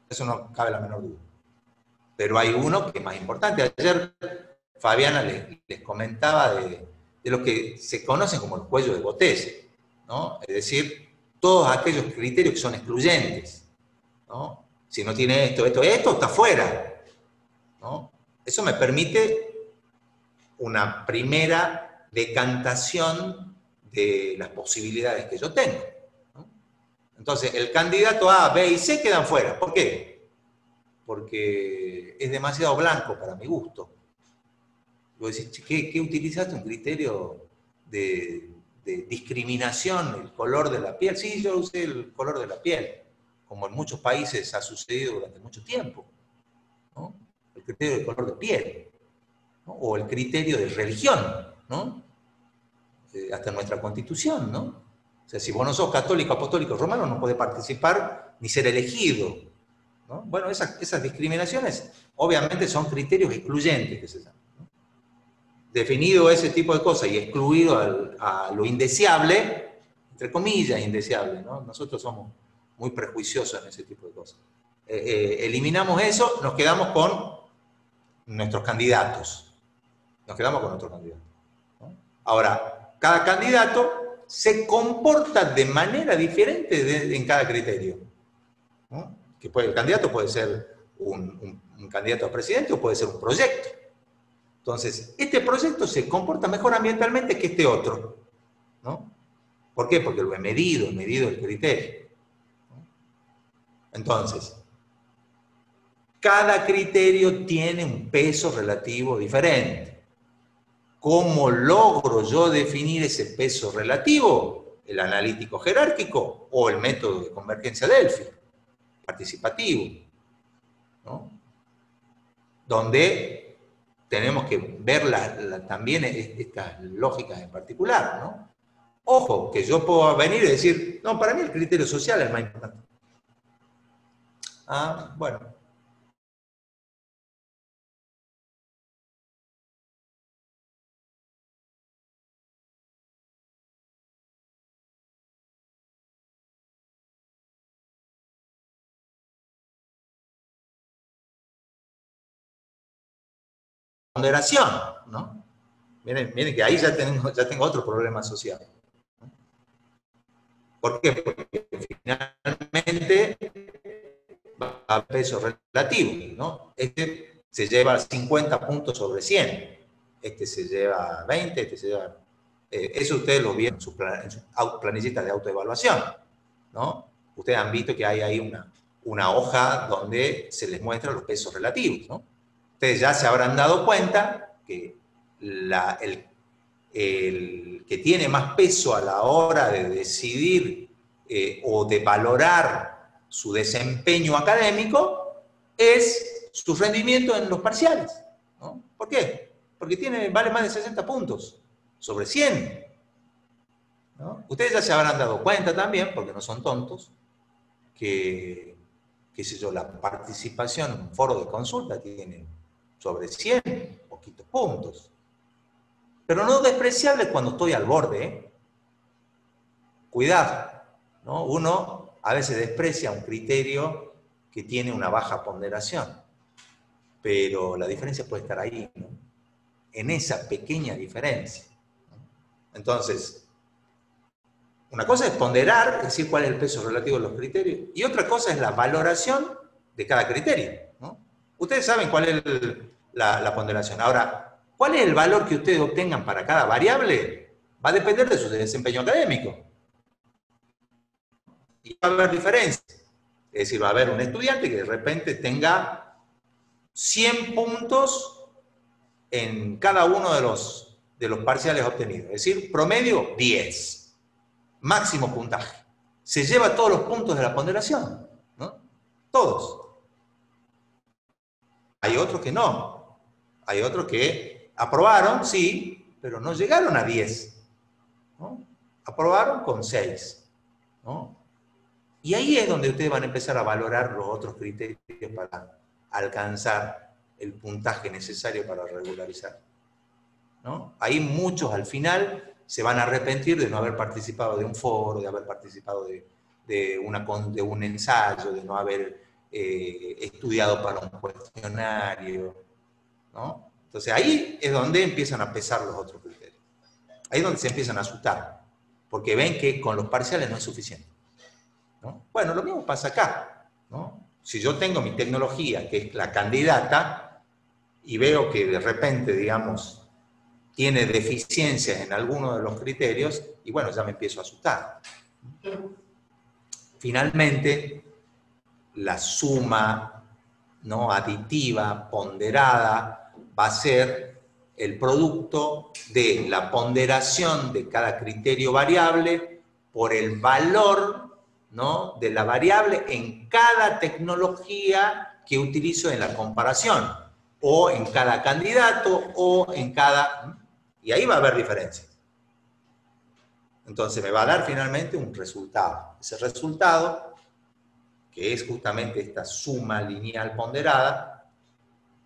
Eso no cabe la menor duda. Pero hay uno que es más importante. Ayer Fabiana les comentaba de lo que se conocen como el cuello de botella, ¿no? Es decir, todos aquellos criterios que son excluyentes, ¿no? Si no tiene esto, está fuera, ¿no? Eso me permite una primera decantación de las posibilidades que yo tengo, ¿no? Entonces, el candidato A, B y C quedan fuera. ¿Por qué? Porque es demasiado blanco para mi gusto. Vos decís, ¿qué utilizaste? ¿Un criterio de discriminación, el color de la piel? Sí, yo usé el color de la piel, como en muchos países ha sucedido durante mucho tiempo, ¿no? El criterio del color de piel, ¿no? O el criterio de religión, ¿no? Hasta en nuestra Constitución, ¿no? O sea, si vos no sos católico, apostólico, romano, no podés participar ni ser elegido, ¿no? Bueno, esas discriminaciones obviamente son criterios excluyentes que se llaman, ¿no? Definido ese tipo de cosas y excluido a lo indeseable, entre comillas indeseable, ¿no? Nosotros somos muy prejuiciosos en ese tipo de cosas. Eliminamos eso, nos quedamos con nuestros candidatos. Nos quedamos con nuestros candidatos, ¿no? Ahora, cada candidato se comporta de manera diferente en cada criterio, ¿no? El candidato puede ser un candidato a presidente o puede ser un proyecto. Entonces, este proyecto se comporta mejor ambientalmente que este otro, ¿no? ¿Por qué? Porque lo he medido el criterio, ¿no? Entonces, cada criterio tiene un peso relativo diferente. ¿Cómo logro yo definir ese peso relativo? el analítico jerárquico o el método de convergencia Delphi, participativo, ¿no? Donde tenemos que ver también estas lógicas en particular, ¿no? Ojo, que yo puedo venir y decir, no, para mí el criterio social es más importante. Ah, bueno. Ponderación, ¿no? Miren que ahí ya tengo otro problema asociado. ¿Por qué? Porque finalmente va a peso relativo, ¿no? Este se lleva 50 puntos sobre 100, este se lleva 20, este se lleva... eso ustedes lo vieron en su planillita de autoevaluación, ¿no? Ustedes han visto que hay ahí una hoja donde se les muestran los pesos relativos, ¿no? Ustedes ya se habrán dado cuenta que el que tiene más peso a la hora de decidir o de valorar su desempeño académico es su rendimiento en los parciales, ¿no? ¿Por qué? Porque vale más de 60 puntos sobre 100, ¿no? Ustedes ya se habrán dado cuenta también, porque no son tontos, que, qué sé yo, la participación en un foro de consulta tiene sobre 100, poquitos puntos. Pero no despreciable cuando estoy al borde, ¿eh? Cuidado, ¿no? Uno a veces desprecia un criterio que tiene una baja ponderación, pero la diferencia puede estar ahí, ¿no? En esa pequeña diferencia, ¿no? Entonces, una cosa es ponderar, es decir, cuál es el peso relativo de los criterios, y otra cosa es la valoración de cada criterio, ¿no? Ustedes saben cuál es la ponderación. Ahora, ¿cuál es el valor que ustedes obtengan para cada variable? Va a depender de su desempeño académico. Y va a haber diferencias. Es decir, va a haber un estudiante que de repente tenga 100 puntos en cada uno de los parciales obtenidos. Es decir, promedio 10. Máximo puntaje. Se lleva todos los puntos de la ponderación, ¿no? Todos. Hay otros que no. Hay otros que aprobaron, sí, pero no llegaron a 10, ¿no? Aprobaron con 6, ¿no? Y ahí es donde ustedes van a empezar a valorar los otros criterios para alcanzar el puntaje necesario para regularizar, ¿no? Ahí muchos al final se van a arrepentir de no haber participado de un foro, de haber participado de un ensayo, de no haber estudiado para un cuestionario, ¿no? Entonces ahí es donde empiezan a pesar los otros criterios. Ahí es donde se empiezan a asustar, porque ven que con los parciales no es suficiente, ¿no? Bueno, lo mismo pasa acá, ¿no? Si yo tengo mi tecnología, que es la candidata, y veo que de repente, digamos, tiene deficiencias en alguno de los criterios, y bueno, ya me empiezo a asustar. Finalmente, la suma, ¿no?, aditiva, ponderada, va a ser el producto de la ponderación de cada criterio variable por el valor, ¿no?, de la variable en cada tecnología que utilizo en la comparación, o en cada candidato, o en cada... Y ahí va a haber diferencias. Entonces me va a dar finalmente un resultado. Ese resultado, que es justamente esta suma lineal ponderada,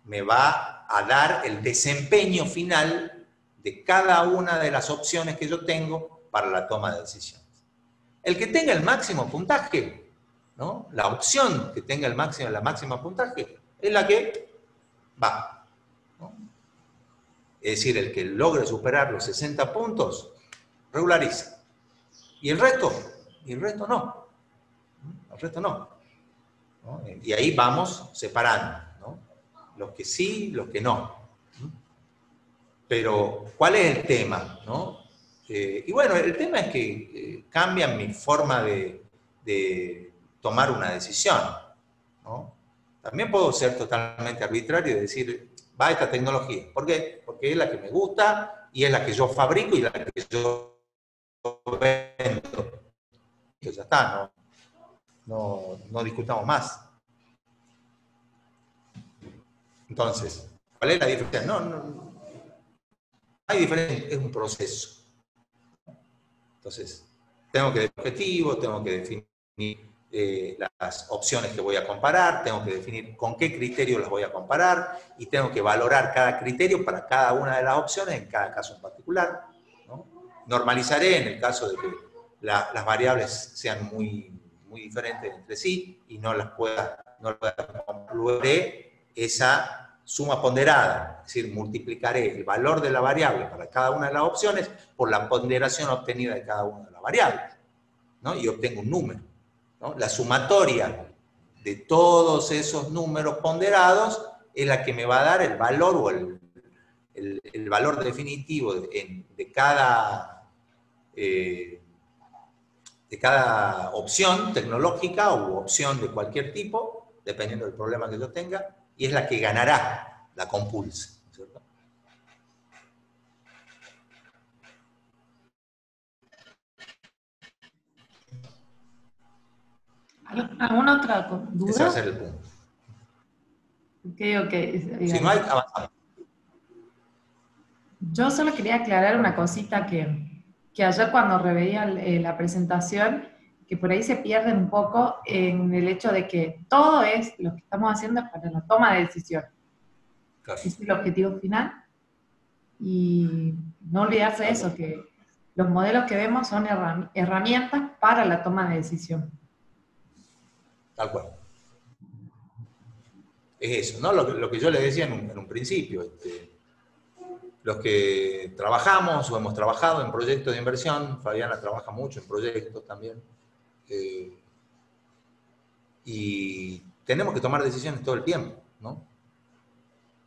me va a dar el desempeño final de cada una de las opciones que yo tengo para la toma de decisiones. El que tenga el máximo puntaje, ¿no?, la opción que tenga la máxima puntaje, es la que va, ¿no? Es decir, el que logre superar los 60 puntos, regulariza. ¿Y el resto? Y el resto no. El resto no, ¿no? Y ahí vamos separando, ¿no?, los que sí, los que no. Pero, ¿cuál es el tema, ¿no? Y bueno, el tema es que cambian mi forma de tomar una decisión, ¿no? También puedo ser totalmente arbitrario y decir, va esta tecnología. ¿Por qué? Porque es la que me gusta y es la que yo fabrico y la que yo yo vendo. Ya está, no discutamos más. Entonces, ¿cuál es la diferencia? No hay diferencia, es un proceso. Entonces, tengo que definir objetivos, tengo que definir las opciones que voy a comparar, tengo que definir con qué criterio las voy a comparar y tengo que valorar cada criterio para cada una de las opciones en cada caso en particular, ¿no? Normalizaré en el caso de que las variables sean muy diferentes entre sí y no concluiré esa suma ponderada, es decir, multiplicaré el valor de la variable para cada una de las opciones por la ponderación obtenida de cada una de las variables, ¿no? Y obtengo un número, ¿no? La sumatoria de todos esos números ponderados es la que me va a dar el valor o el valor definitivo de cada opción tecnológica u opción de cualquier tipo, dependiendo del problema que yo tenga, y es la que ganará la compulsa, ¿cierto? ¿Alguna otra duda? Ese va a ser el punto. Ok. Si no hay, avanzamos. Yo solo quería aclarar una cosita que ayer cuando reveía la presentación, que por ahí se pierde un poco en el hecho de que todo lo que estamos haciendo es para la toma de decisión. Claro. Es el objetivo final. Y no olvidarse de eso, que los modelos que vemos son herramientas para la toma de decisión. Tal cual. Es eso, ¿no? Lo que yo le decía en un principio. Los que trabajamos o hemos trabajado en proyectos de inversión, Fabiana trabaja mucho en proyectos también, y tenemos que tomar decisiones todo el tiempo, ¿no?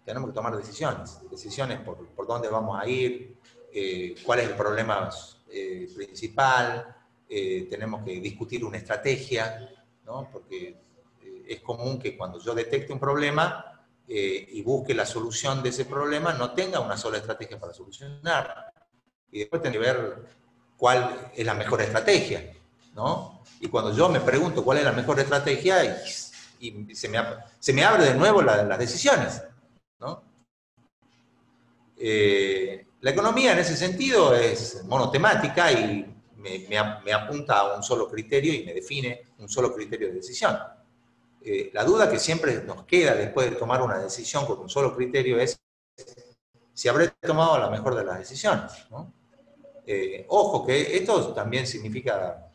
Tenemos que tomar decisiones por dónde vamos a ir, cuál es el problema principal, tenemos que discutir una estrategia, ¿no? Porque es común que cuando yo detecte un problema y busque la solución de ese problema, no tenga una sola estrategia para solucionar. Y después tengo que ver cuál es la mejor estrategia, ¿no? Y cuando yo me pregunto cuál es la mejor estrategia, y se me abre de nuevo las decisiones, ¿no? La economía en ese sentido es monotemática y me apunta a un solo criterio y me define un solo criterio de decisión. La duda que siempre nos queda después de tomar una decisión con un solo criterio es si habré tomado la mejor de las decisiones, ¿no? Ojo, que esto también significa,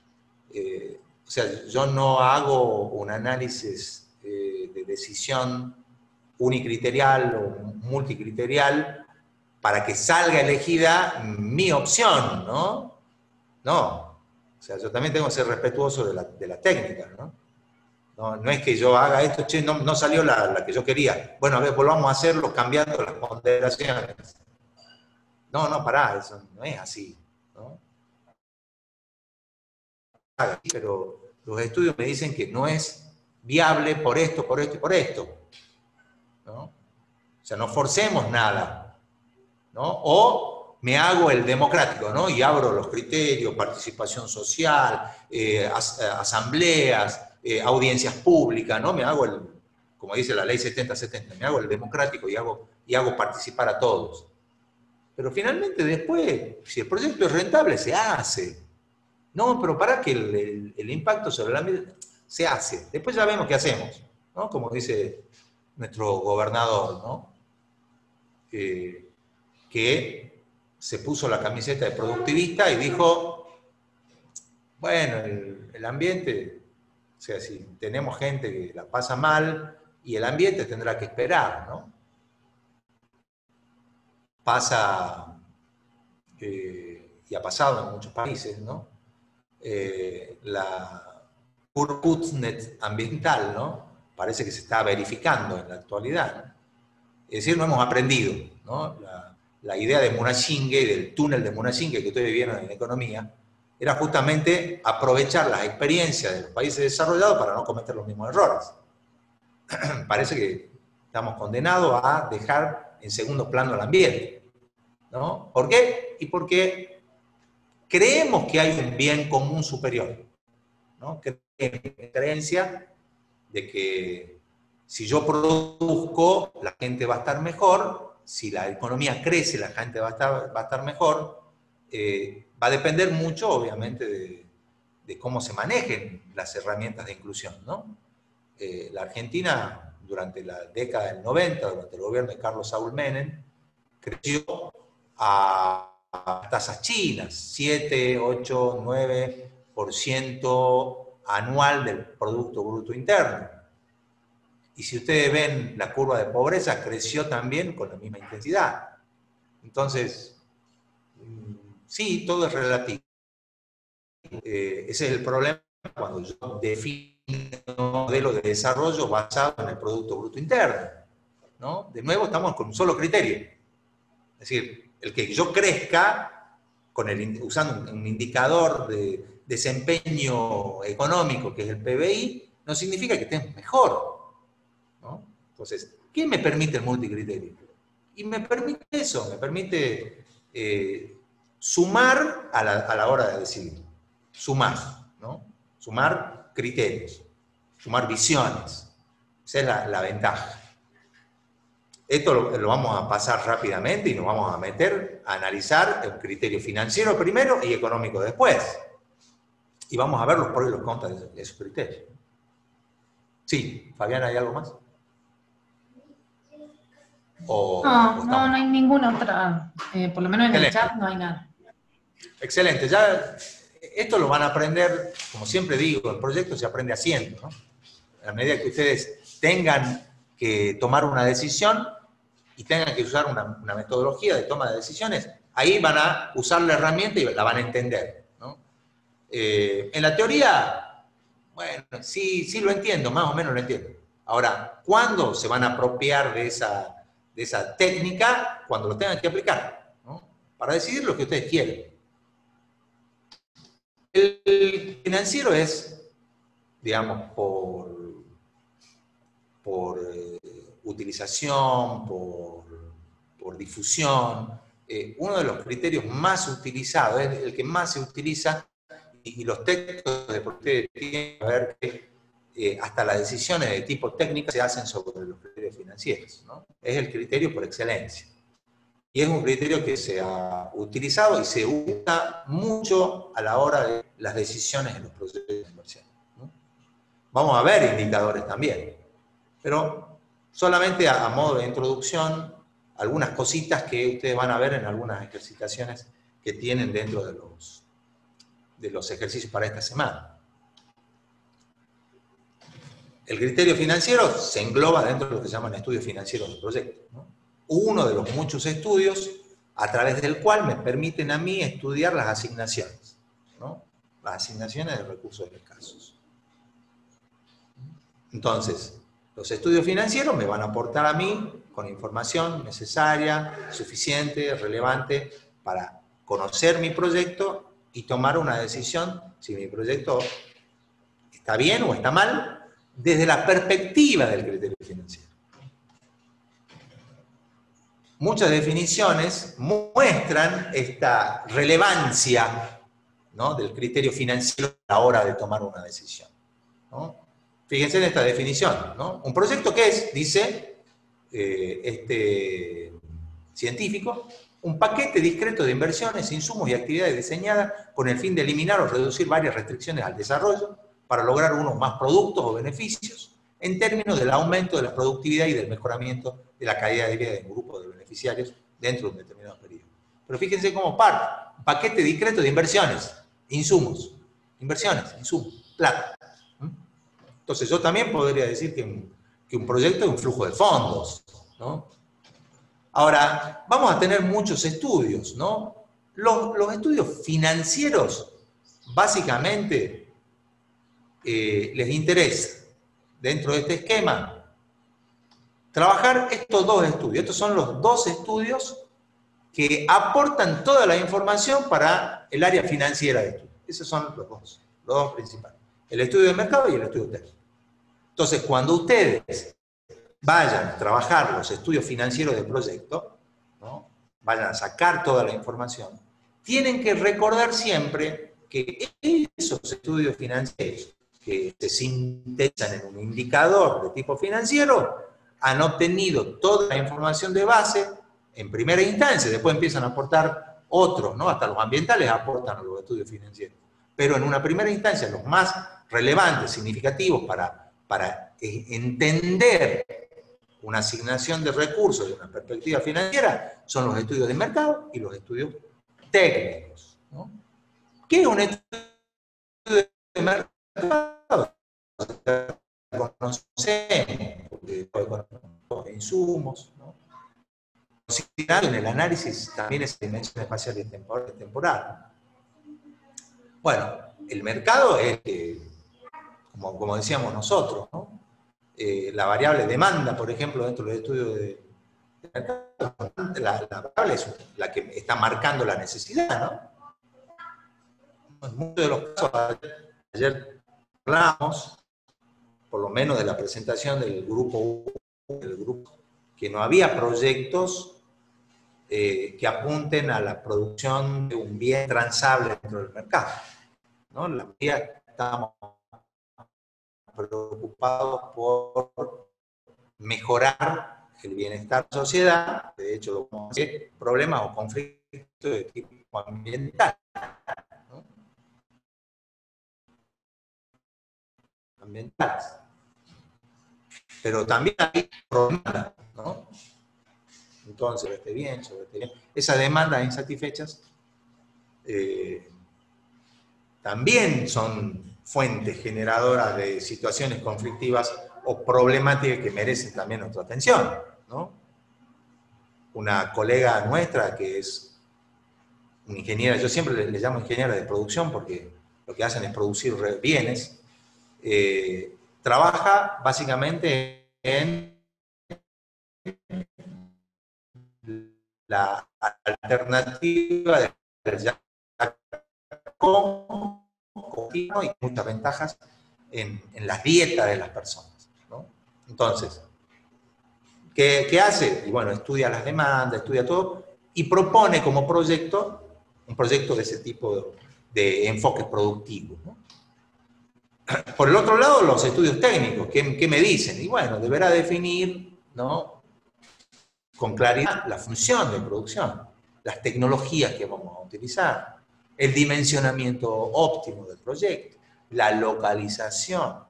o sea, yo no hago un análisis de decisión unicriterial o multicriterial para que salga elegida mi opción, ¿no? No, o sea, yo también tengo que ser respetuoso de la técnica, ¿no? No es que yo haga esto, che, no salió la que yo quería. Bueno, a ver, volvamos a hacerlo cambiando las ponderaciones. No, pará, eso no es así, ¿no? Pero los estudios me dicen que no es viable por esto, por esto y por esto, ¿no? O sea, no forcemos nada, ¿no? O me hago el democrático, ¿no? Y abro los criterios, participación social, asambleas, audiencias públicas, ¿no? Me hago como dice la ley 70-70, me hago el democrático y hago participar a todos. Pero finalmente después, si el proyecto es rentable, se hace. No, pero para que el impacto sobre el ambiente se hace. Después ya vemos qué hacemos, ¿no? Como dice nuestro gobernador, ¿no? Que se puso la camiseta de productivista y dijo, bueno, el ambiente, o sea, si tenemos gente que la pasa mal y el ambiente tendrá que esperar, ¿no? Pasa, y ha pasado en muchos países, ¿no? La Kurznet ambiental, ¿no? Parece que se está verificando en la actualidad, ¿no? Es decir, no hemos aprendido, ¿no? La idea de Munashinge, del túnel de Munashinge que ustedes vieron en economía, era justamente aprovechar las experiencias de los países desarrollados para no cometer los mismos errores. Parece que estamos condenados a dejar en segundo plano el ambiente, ¿no? ¿Por qué? Y porque creemos que hay un bien común superior, ¿no? Creencia de que si yo produzco, la gente va a estar mejor, si la economía crece, la gente va a estar mejor, va a depender mucho, obviamente, de cómo se manejen las herramientas de inclusión, ¿no? La Argentina, durante la década del 90, durante el gobierno de Carlos Saúl Menem, creció a tasas chinas, 7, 8, 9% anual del Producto Bruto Interno. Y si ustedes ven la curva de pobreza, creció también con la misma intensidad. Entonces, sí, todo es relativo. Ese es el problema cuando yo defino un modelo de desarrollo basado en el Producto Bruto Interno, ¿no? De nuevo, estamos con un solo criterio. Es decir, el que yo crezca usando un indicador de desempeño económico, que es el PBI, no significa que estemos mejor, ¿no? Entonces, ¿qué me permite el multicriterio? Y me permite eso, me permite sumar a la hora de decidir. Sumar, ¿no? Sumar criterios, sumar visiones. Esa es la ventaja. Esto lo vamos a pasar rápidamente y nos vamos a meter a analizar el criterio financiero primero y económico después. Y vamos a ver los pros y los contras de esos criterios. Sí, Fabiana, ¿hay algo más? No hay ninguna otra. Por lo menos en el chat no hay nada. Excelente. Ya, esto lo van a aprender, como siempre digo, el proyecto se aprende haciendo, ¿no? A medida que ustedes tengan que tomar una decisión y tengan que usar una metodología de toma de decisiones, ahí van a usar la herramienta y la van a entender, ¿no? En la teoría, bueno, sí lo entiendo, más o menos lo entiendo. Ahora, ¿cuándo se van a apropiar de esa técnica? Cuando lo tengan que aplicar, ¿no? Para decidir lo que ustedes quieren. El financiero es, digamos, por utilización, por difusión, uno de los criterios más utilizados, es el que más se utiliza, y los textos de por ustedes tienen que ver que hasta las decisiones de tipo técnica se hacen sobre los criterios financieros, ¿no? Es el criterio por excelencia. Y es un criterio que se ha utilizado y se usa mucho a la hora de las decisiones en los procesos de inversión, ¿no? Vamos a ver indicadores también, pero solamente a modo de introducción, algunas cositas que ustedes van a ver en algunas ejercitaciones que tienen dentro de los ejercicios para esta semana. El criterio financiero se engloba dentro de lo que se llaman estudios financieros del proyecto, ¿no? Uno de los muchos estudios a través del cual me permiten a mí estudiar las asignaciones, ¿no? Las asignaciones de recursos escasos. Entonces, los estudios financieros me van a aportar a mí con información necesaria, suficiente, relevante para conocer mi proyecto y tomar una decisión si mi proyecto está bien o está mal desde la perspectiva del criterio financiero. Muchas definiciones muestran esta relevancia, ¿no?, del criterio financiero a la hora de tomar una decisión, ¿no? Fíjense en esta definición, ¿no? Un proyecto, ¿qué es? Dice este científico: un paquete discreto de inversiones, insumos y actividades diseñadas con el fin de eliminar o reducir varias restricciones al desarrollo para lograr unos más productos o beneficios en términos del aumento de la productividad y del mejoramiento de la calidad de vida de un grupo de beneficiarios dentro de un determinado periodo. Pero fíjense cómo parte: un paquete discreto de inversiones, insumos, plata. Entonces yo también podría decir que un proyecto es un flujo de fondos, ¿no? Ahora, vamos a tener muchos estudios, ¿no? Los estudios financieros, básicamente, les interesa, dentro de este esquema, trabajar estos dos estudios. Estos son los dos estudios que aportan toda la información para el área financiera de estudio. Esos son los dos principales: el estudio de mercado y el estudio técnico. Entonces, cuando ustedes vayan a trabajar los estudios financieros del proyecto, ¿no?, vayan a sacar toda la información, tienen que recordar siempre que esos estudios financieros que se sintetizan en un indicador de tipo financiero han obtenido toda la información de base en primera instancia, después empiezan a aportar otros, ¿no? Hasta los ambientales aportan a los estudios financieros. Pero en una primera instancia, los más relevantes, significativos para entender una asignación de recursos de una perspectiva financiera son los estudios de mercado y los estudios técnicos, ¿no? ¿Qué es un estudio de mercado? Conocemos los insumos, ¿no? Considerando en el análisis también esa dimensión espacial y temporal. Bueno, el mercado es, como decíamos nosotros, ¿no? La variable demanda, por ejemplo, dentro del estudio de mercado, la variable es la que está marcando la necesidad, ¿no? En muchos de los casos, ayer hablamos, por lo menos de la presentación del grupo, que no había proyectos que apunten a la producción de un bien transable dentro del mercado, ¿no? La mayoría estábamos preocupados por mejorar el bienestar de la sociedad, de hecho, problemas o conflictos de tipo ambiental, ¿no? Ambientales. Pero también hay problemas, ¿no? Entonces, sobre este bien, esas demandas insatisfechas también son fuentes generadoras de situaciones conflictivas o problemáticas que merecen también nuestra atención, ¿no? Una colega nuestra que es una ingeniera, yo siempre le llamo ingeniera de producción porque lo que hacen es producir bienes, trabaja básicamente en la alternativa del continuo y muchas ventajas en la dieta de las personas, ¿no? Entonces, ¿qué hace? Y bueno, estudia las demandas, estudia todo y propone como proyecto, un proyecto de ese tipo de enfoque productivo, ¿no? Por el otro lado, los estudios técnicos, ¿qué me dicen? Y bueno, deberá definir, ¿no?, con claridad la función de producción, las tecnologías que vamos a utilizar, el dimensionamiento óptimo del proyecto, la localización.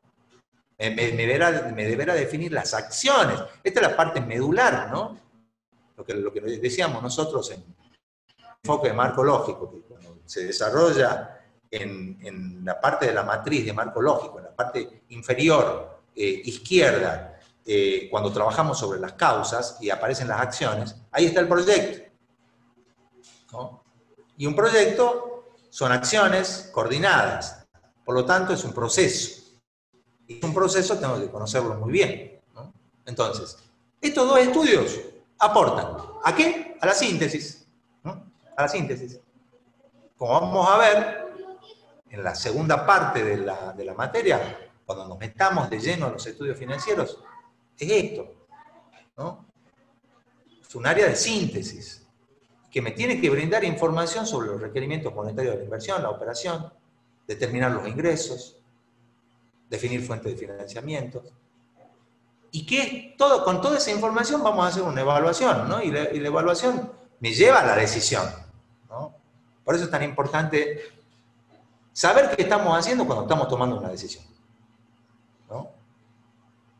Me deberá definir las acciones. Esta es la parte medular, ¿no? Lo que decíamos nosotros en enfoque de marco lógico, que cuando se desarrolla en la parte de la matriz de marco lógico, en la parte inferior, izquierda, cuando trabajamos sobre las causas y aparecen las acciones, ahí está el proyecto, ¿no? Y un proyecto son acciones coordinadas, por lo tanto es un proceso. Y un proceso tengo que conocerlo muy bien, ¿no? Entonces, estos dos estudios aportan, ¿a qué? A la síntesis, ¿no? A la síntesis. Como vamos a ver en la segunda parte de la materia, cuando nos metamos de lleno a los estudios financieros, es esto, ¿no? Es un área de síntesis que me tiene que brindar información sobre los requerimientos monetarios de la inversión, la operación, determinar los ingresos, definir fuentes de financiamiento, y que con toda esa información vamos a hacer una evaluación, ¿no? Y la evaluación me lleva a la decisión, ¿no? Por eso es tan importante saber qué estamos haciendo cuando estamos tomando una decisión, ¿no?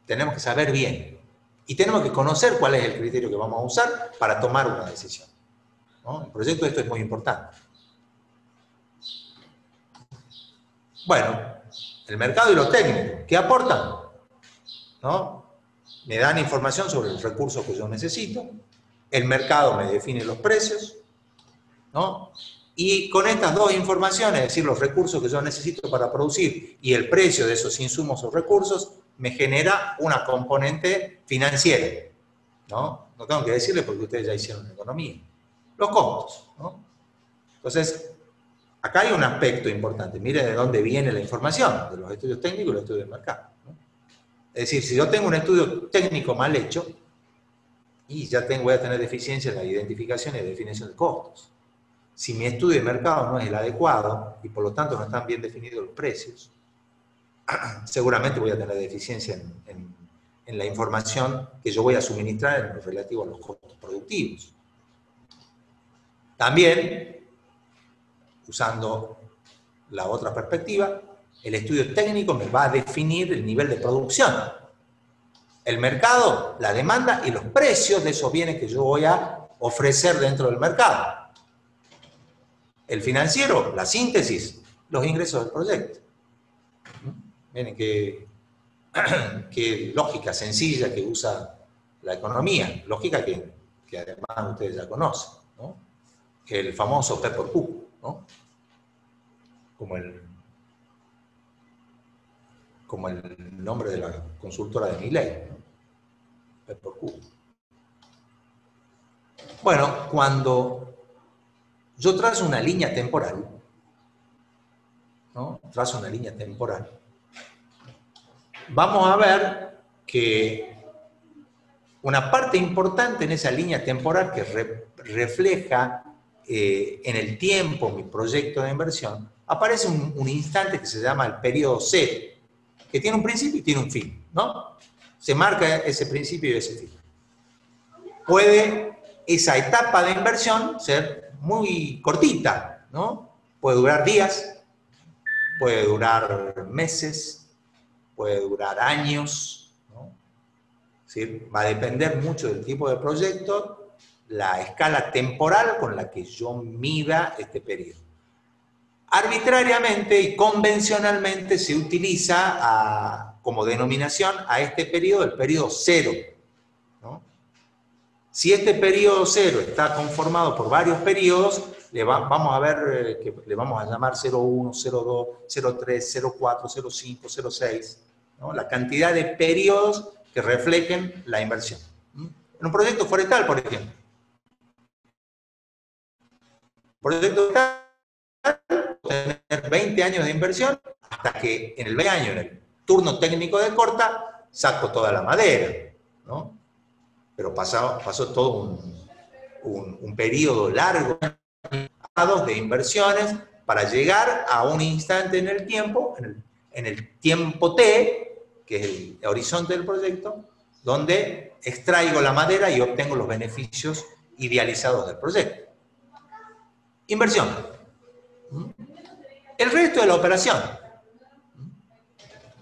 Tenemos que saber bien y tenemos que conocer cuál es el criterio que vamos a usar para tomar una decisión, ¿no? El proyecto de esto es muy importante. Bueno, el mercado y los técnicos, ¿qué aportan? ¿No? Me dan información sobre los recursos que yo necesito, el mercado me define los precios, ¿no? Y con estas dos informaciones, es decir, los recursos que yo necesito para producir y el precio de esos insumos o recursos, me genera una componente financiera, ¿no? No tengo que decirles porque ustedes ya hicieron economía. Los costos, ¿no? Entonces, acá hay un aspecto importante. Miren de dónde viene la información, de los estudios técnicos y los estudios de mercado, ¿no? Es decir, si yo tengo un estudio técnico mal hecho, y ya voy a tener deficiencia en la identificación y definición de costos. Si mi estudio de mercado no es el adecuado y por lo tanto no están bien definidos los precios, seguramente voy a tener deficiencia en la información que yo voy a suministrar en lo relativo a los costos productivos. También, usando la otra perspectiva, el estudio técnico me va a definir el nivel de producción, el mercado, la demanda y los precios de esos bienes que yo voy a ofrecer dentro del mercado. El financiero, la síntesis, los ingresos del proyecto. Miren qué lógica sencilla que usa la economía, lógica que además ustedes ya conocen, ¿no? El famoso P por Q, ¿no? Como el nombre de la consultora de Milley, ¿no? P por Q. Bueno, cuando yo trazo una línea temporal, ¿no? Trazo una línea temporal, vamos a ver que una parte importante en esa línea temporal que refleja en el tiempo mi proyecto de inversión, aparece un instante que se llama el periodo cero, que tiene un principio y tiene un fin, ¿no? Se marca ese principio y ese fin. Puede esa etapa de inversión ser muy cortita, ¿no? Puede durar días, puede durar meses, puede durar años, ¿no? Es decir, va a depender mucho del tipo de proyecto, la escala temporal con la que yo mida este periodo. Arbitrariamente y convencionalmente se utiliza como denominación a este periodo el periodo cero, ¿no? Si este periodo cero está conformado por varios periodos, vamos a ver que le vamos a llamar 01, 02, 03, 04, 05, 06, ¿no? La cantidad de periodos que reflejen la inversión. En un proyecto forestal, por ejemplo. Proyecto forestal puede tener 20 años de inversión hasta que en el 20 años, en el turno técnico de corta, saco toda la madera, ¿no? Pero pasó todo un periodo largo de inversiones para llegar a un instante en el tiempo, en el tiempo T, que es el horizonte del proyecto, donde extraigo la madera y obtengo los beneficios idealizados del proyecto. Inversión. El resto de la operación.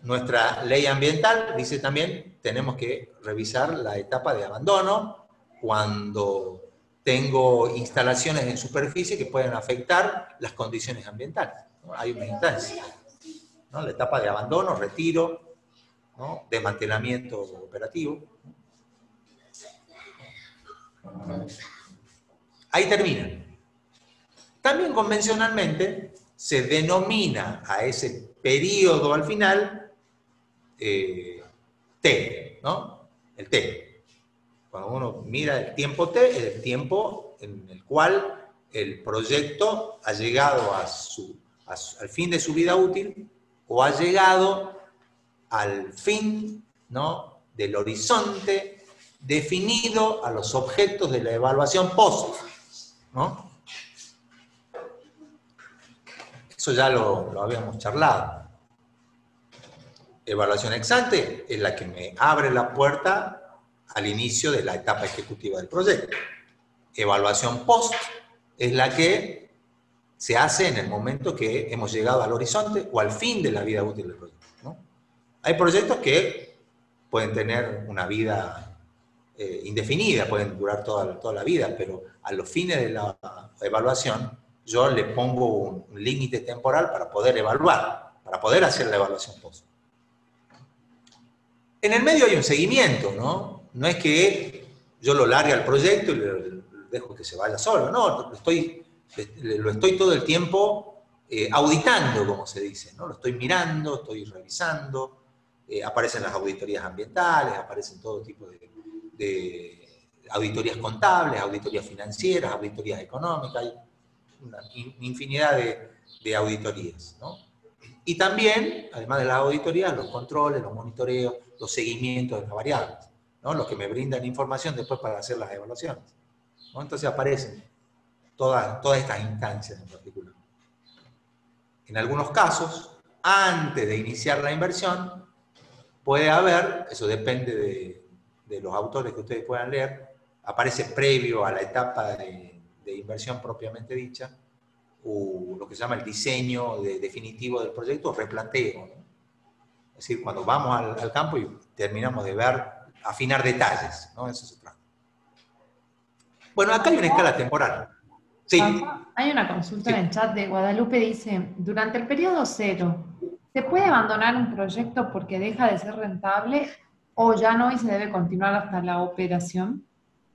Nuestra ley ambiental dice también, tenemos que revisar la etapa de abandono cuando tengo instalaciones en superficie que pueden afectar las condiciones ambientales, ¿no? Hay una instancia, ¿no? La etapa de abandono, retiro, ¿no? Desmantelamiento operativo. Ahí termina. También convencionalmente se denomina a ese periodo al final T, ¿no? El T. Cuando uno mira el tiempo T, es el tiempo en el cual el proyecto ha llegado al fin de su vida útil o ha llegado al fin, ¿no? Del horizonte definido a los objetos de la evaluación post, ¿no? Eso ya lo habíamos charlado. Evaluación ex ante es la que me abre la puerta al inicio de la etapa ejecutiva del proyecto. Evaluación post es la que se hace en el momento que hemos llegado al horizonte o al fin de la vida útil del proyecto, ¿no? Hay proyectos que pueden tener una vida indefinida, pueden durar toda la vida, pero a los fines de la evaluación yo le pongo un límite temporal para poder evaluar, para poder hacer la evaluación post. En el medio hay un seguimiento, ¿no? No es que yo lo largue al proyecto y le dejo que se vaya solo, no, lo estoy todo el tiempo auditando, como se dice, ¿no? Lo estoy mirando, estoy revisando, aparecen las auditorías ambientales, aparecen todo tipo de auditorías contables, auditorías financieras, auditorías económicas, hay una infinidad de auditorías, ¿no? Y también, además de las auditorías, los controles, los monitoreos, los seguimientos de las variables, ¿no? Los que me brindan información después para hacer las evaluaciones, ¿no? Entonces aparecen todas estas instancias en particular. En algunos casos, antes de iniciar la inversión, puede haber, eso depende de los autores que ustedes puedan leer, aparece previo a la etapa de inversión propiamente dicha, lo que se llama el diseño definitivo del proyecto, o replanteo, ¿no? Es decir, cuando vamos al campo y terminamos de ver, afinar detalles, ¿no? Eso se trata. Bueno, acá hay una escala temporal. Sí. Hay una consulta en el chat de Guadalupe, dice, durante el periodo cero, ¿se puede abandonar un proyecto porque deja de ser rentable o ya no y se debe continuar hasta la operación?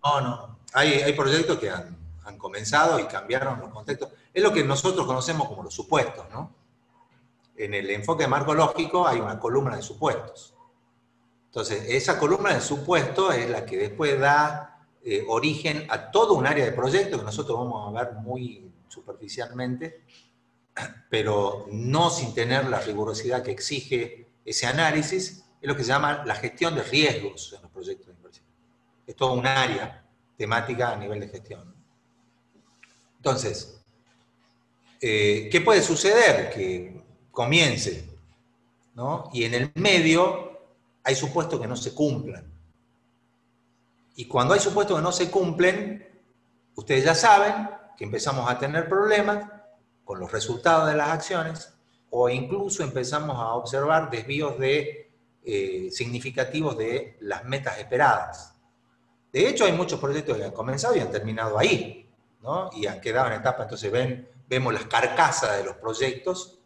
No. Hay proyectos que han comenzado y cambiaron los contextos. Es lo que nosotros conocemos como los supuestos, ¿no? En el enfoque de marco lógico hay una columna de supuestos. Entonces, esa columna de supuestos es la que después da origen a todo un área de proyecto que nosotros vamos a ver muy superficialmente, pero no sin tener la rigurosidad que exige ese análisis. Es lo que se llama la gestión de riesgos en los proyectos de inversión. Es todo un área temática a nivel de gestión. Entonces, ¿qué puede suceder? Que comience, ¿no? Y en el medio hay supuestos que no se cumplan. Y cuando hay supuestos que no se cumplen, ustedes ya saben que empezamos a tener problemas con los resultados de las acciones, o incluso empezamos a observar desvíos significativos de las metas esperadas. De hecho, hay muchos proyectos que han comenzado y han terminado ahí, ¿no? Y han quedado en etapa, entonces vemos las carcasas de los proyectos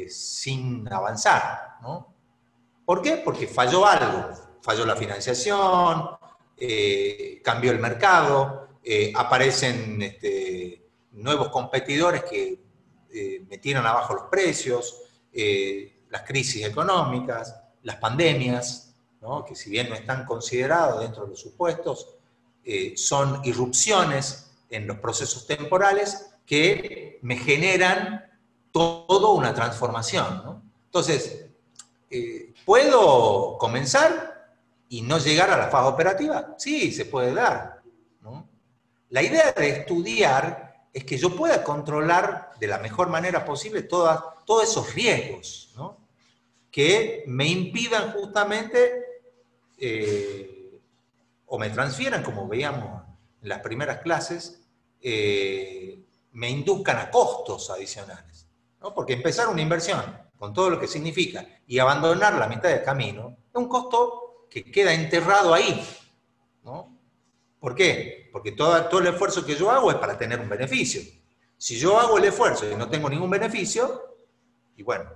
sin avanzar, ¿no? ¿Por qué? Porque falló algo, falló la financiación, cambió el mercado, aparecen nuevos competidores que metieron abajo los precios, las crisis económicas, las pandemias, ¿no? Que si bien no están considerados dentro de los supuestos, son irrupciones en los procesos temporales que me generan toda una transformación, ¿no? Entonces, ¿puedo comenzar y no llegar a la fase operativa? Sí, se puede dar, ¿no? La idea de estudiar es que yo pueda controlar de la mejor manera posible todos esos riesgos, ¿no? Que me impidan justamente o me transfieran, como veíamos en las primeras clases, me induzcan a costos adicionales, ¿no? Porque empezar una inversión con todo lo que significa y abandonar la mitad del camino es un costo que queda enterrado ahí, ¿no? ¿Por qué? Porque todo el esfuerzo que yo hago es para tener un beneficio. Si yo hago el esfuerzo y no tengo ningún beneficio, y bueno,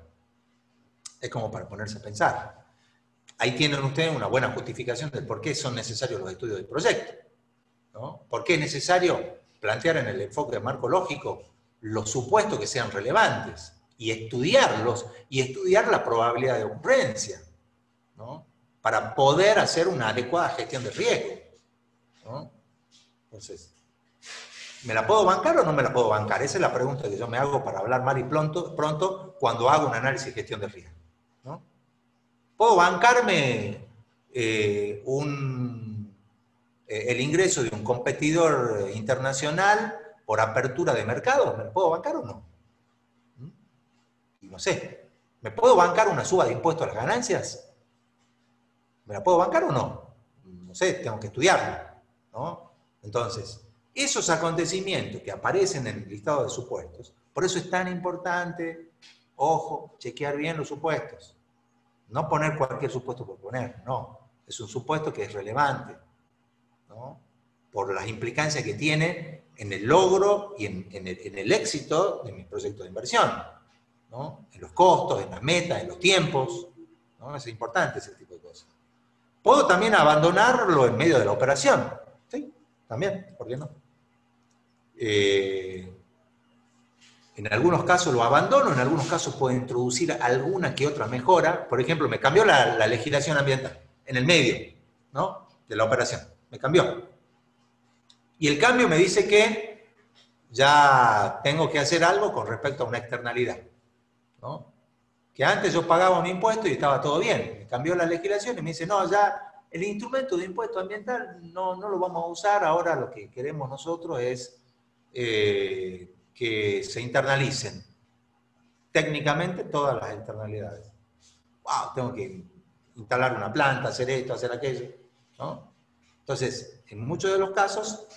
es como para ponerse a pensar. Ahí tienen ustedes una buena justificación del por qué son necesarios los estudios del proyecto, ¿no? ¿Por qué es necesario plantear en el enfoque de marco lógico los supuestos que sean relevantes y estudiarlos y estudiar la probabilidad de ocurrencia, ¿no? Para poder hacer una adecuada gestión de riesgo, ¿no? Entonces, ¿me la puedo bancar o no me la puedo bancar? Esa es la pregunta que yo me hago para hablar mal y pronto cuando hago un análisis de gestión de riesgo, ¿no? ¿Puedo bancarme el ingreso de un competidor internacional por apertura de mercado? ¿Me lo puedo bancar o no? Y no sé, ¿me puedo bancar una suba de impuestos a las ganancias? ¿Me la puedo bancar o no? No sé, tengo que estudiarlo, ¿no? Entonces, esos acontecimientos que aparecen en el listado de supuestos, por eso es tan importante, ojo, chequear bien los supuestos. No poner cualquier supuesto por poner, no. Es un supuesto que es relevante, ¿no? Por las implicancias que tiene en el logro y en el éxito de mi proyecto de inversión, ¿no? En los costos, en las metas, en los tiempos, ¿no? Es importante ese tipo de cosas. Puedo también abandonarlo en medio de la operación, ¿sí? También, ¿por qué no? En algunos casos lo abandono, en algunos casos puedo introducir alguna que otra mejora. Por ejemplo, me cambió la legislación ambiental en el medio, ¿no? De la operación. Me cambió. Y el cambio me dice que ya tengo que hacer algo con respecto a una externalidad, ¿no? Que antes yo pagaba un impuesto y estaba todo bien. Me cambió la legislación y me dice, no, ya el instrumento de impuesto ambiental no lo vamos a usar. Ahora lo que queremos nosotros es que se internalicen técnicamente todas las externalidades. Wow, tengo que instalar una planta, hacer esto, hacer aquello, ¿no? Entonces, en muchos de los casos,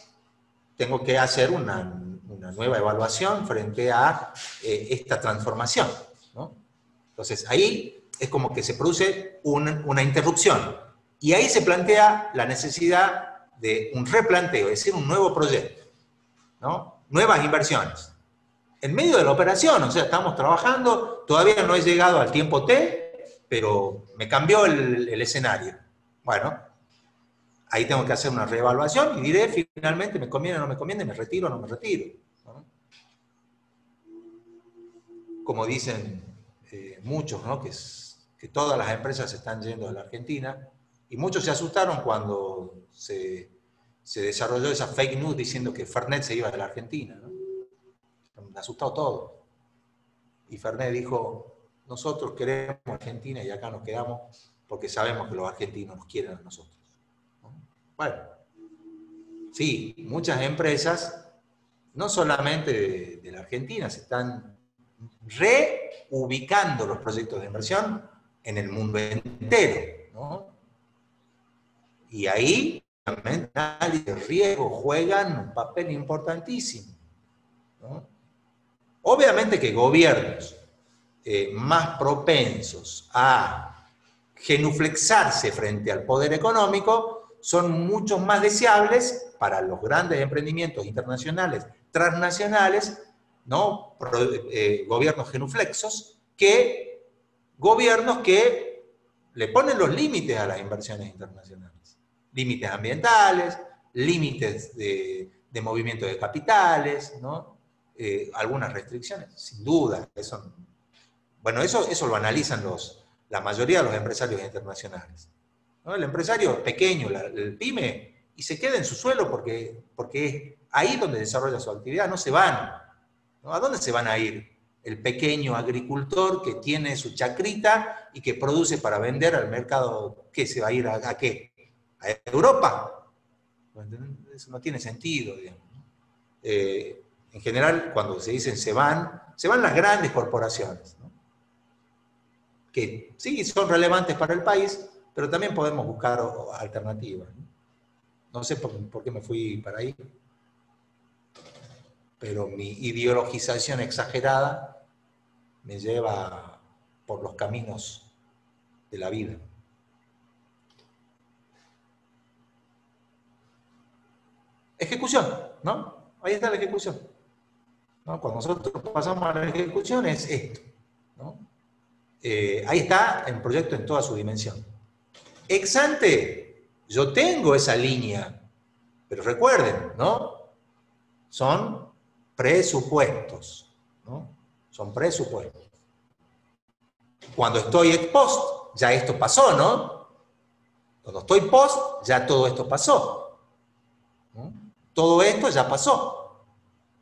tengo que hacer una nueva evaluación frente a esta transformación, ¿no? Entonces, ahí es como que se produce una interrupción. Y ahí se plantea la necesidad de un replanteo, es decir, un nuevo proyecto, ¿no? Nuevas inversiones. En medio de la operación, o sea, estamos trabajando, todavía no he llegado al tiempo T, pero me cambió el escenario. Bueno, ahí tengo que hacer una reevaluación y diré finalmente, ¿me conviene o no me conviene? ¿Me retiro o no me retiro? ¿No? Como dicen muchos, ¿no? Que todas las empresas se están yendo de la Argentina, y muchos se asustaron cuando se desarrolló esa fake news diciendo que Fernet se iba de la Argentina, ¿no? Me asustó todo. Y Fernet dijo, nosotros queremos Argentina y acá nos quedamos porque sabemos que los argentinos nos quieren a nosotros. ¿No? Bueno, sí, muchas empresas, no solamente de la Argentina, se están reubicando los proyectos de inversión en el mundo entero, ¿no? Y ahí realmente análisis de riesgo juegan un papel importantísimo, ¿no? Obviamente que gobiernos más propensos a genuflexarse frente al poder económico son mucho más deseables para los grandes emprendimientos internacionales, transnacionales, ¿no? Gobiernos genuflexos, que gobiernos que le ponen los límites a las inversiones internacionales. Límites ambientales, límites de movimiento de capitales, ¿no? Algunas restricciones, sin duda. Eso lo analizan la mayoría de los empresarios internacionales, ¿no? El empresario pequeño, el pyme, y se queda en su suelo porque es ahí donde desarrolla su actividad, no se van, ¿no? ¿A dónde se van a ir? El pequeño agricultor que tiene su chacrita y que produce para vender al mercado, ¿qué se va a ir a qué? ¿A Europa? Eso no tiene sentido, digamos. En general, cuando se dicen se van las grandes corporaciones, ¿no? Que sí son relevantes para el país, pero también podemos buscar alternativas, ¿no? No sé por qué me fui para ahí, pero mi ideologización exagerada me lleva por los caminos de la vida. Ejecución, ¿no? Ahí está la ejecución, ¿no? Cuando nosotros pasamos a la ejecución es esto, ¿no? Ahí está el proyecto en toda su dimensión. Ex ante, yo tengo esa línea, pero recuerden, ¿no? Son presupuestos, ¿no? Son presupuestos. Cuando estoy ex post, ya esto pasó, ¿no? Cuando estoy post, ya todo esto pasó, ¿no? Todo esto ya pasó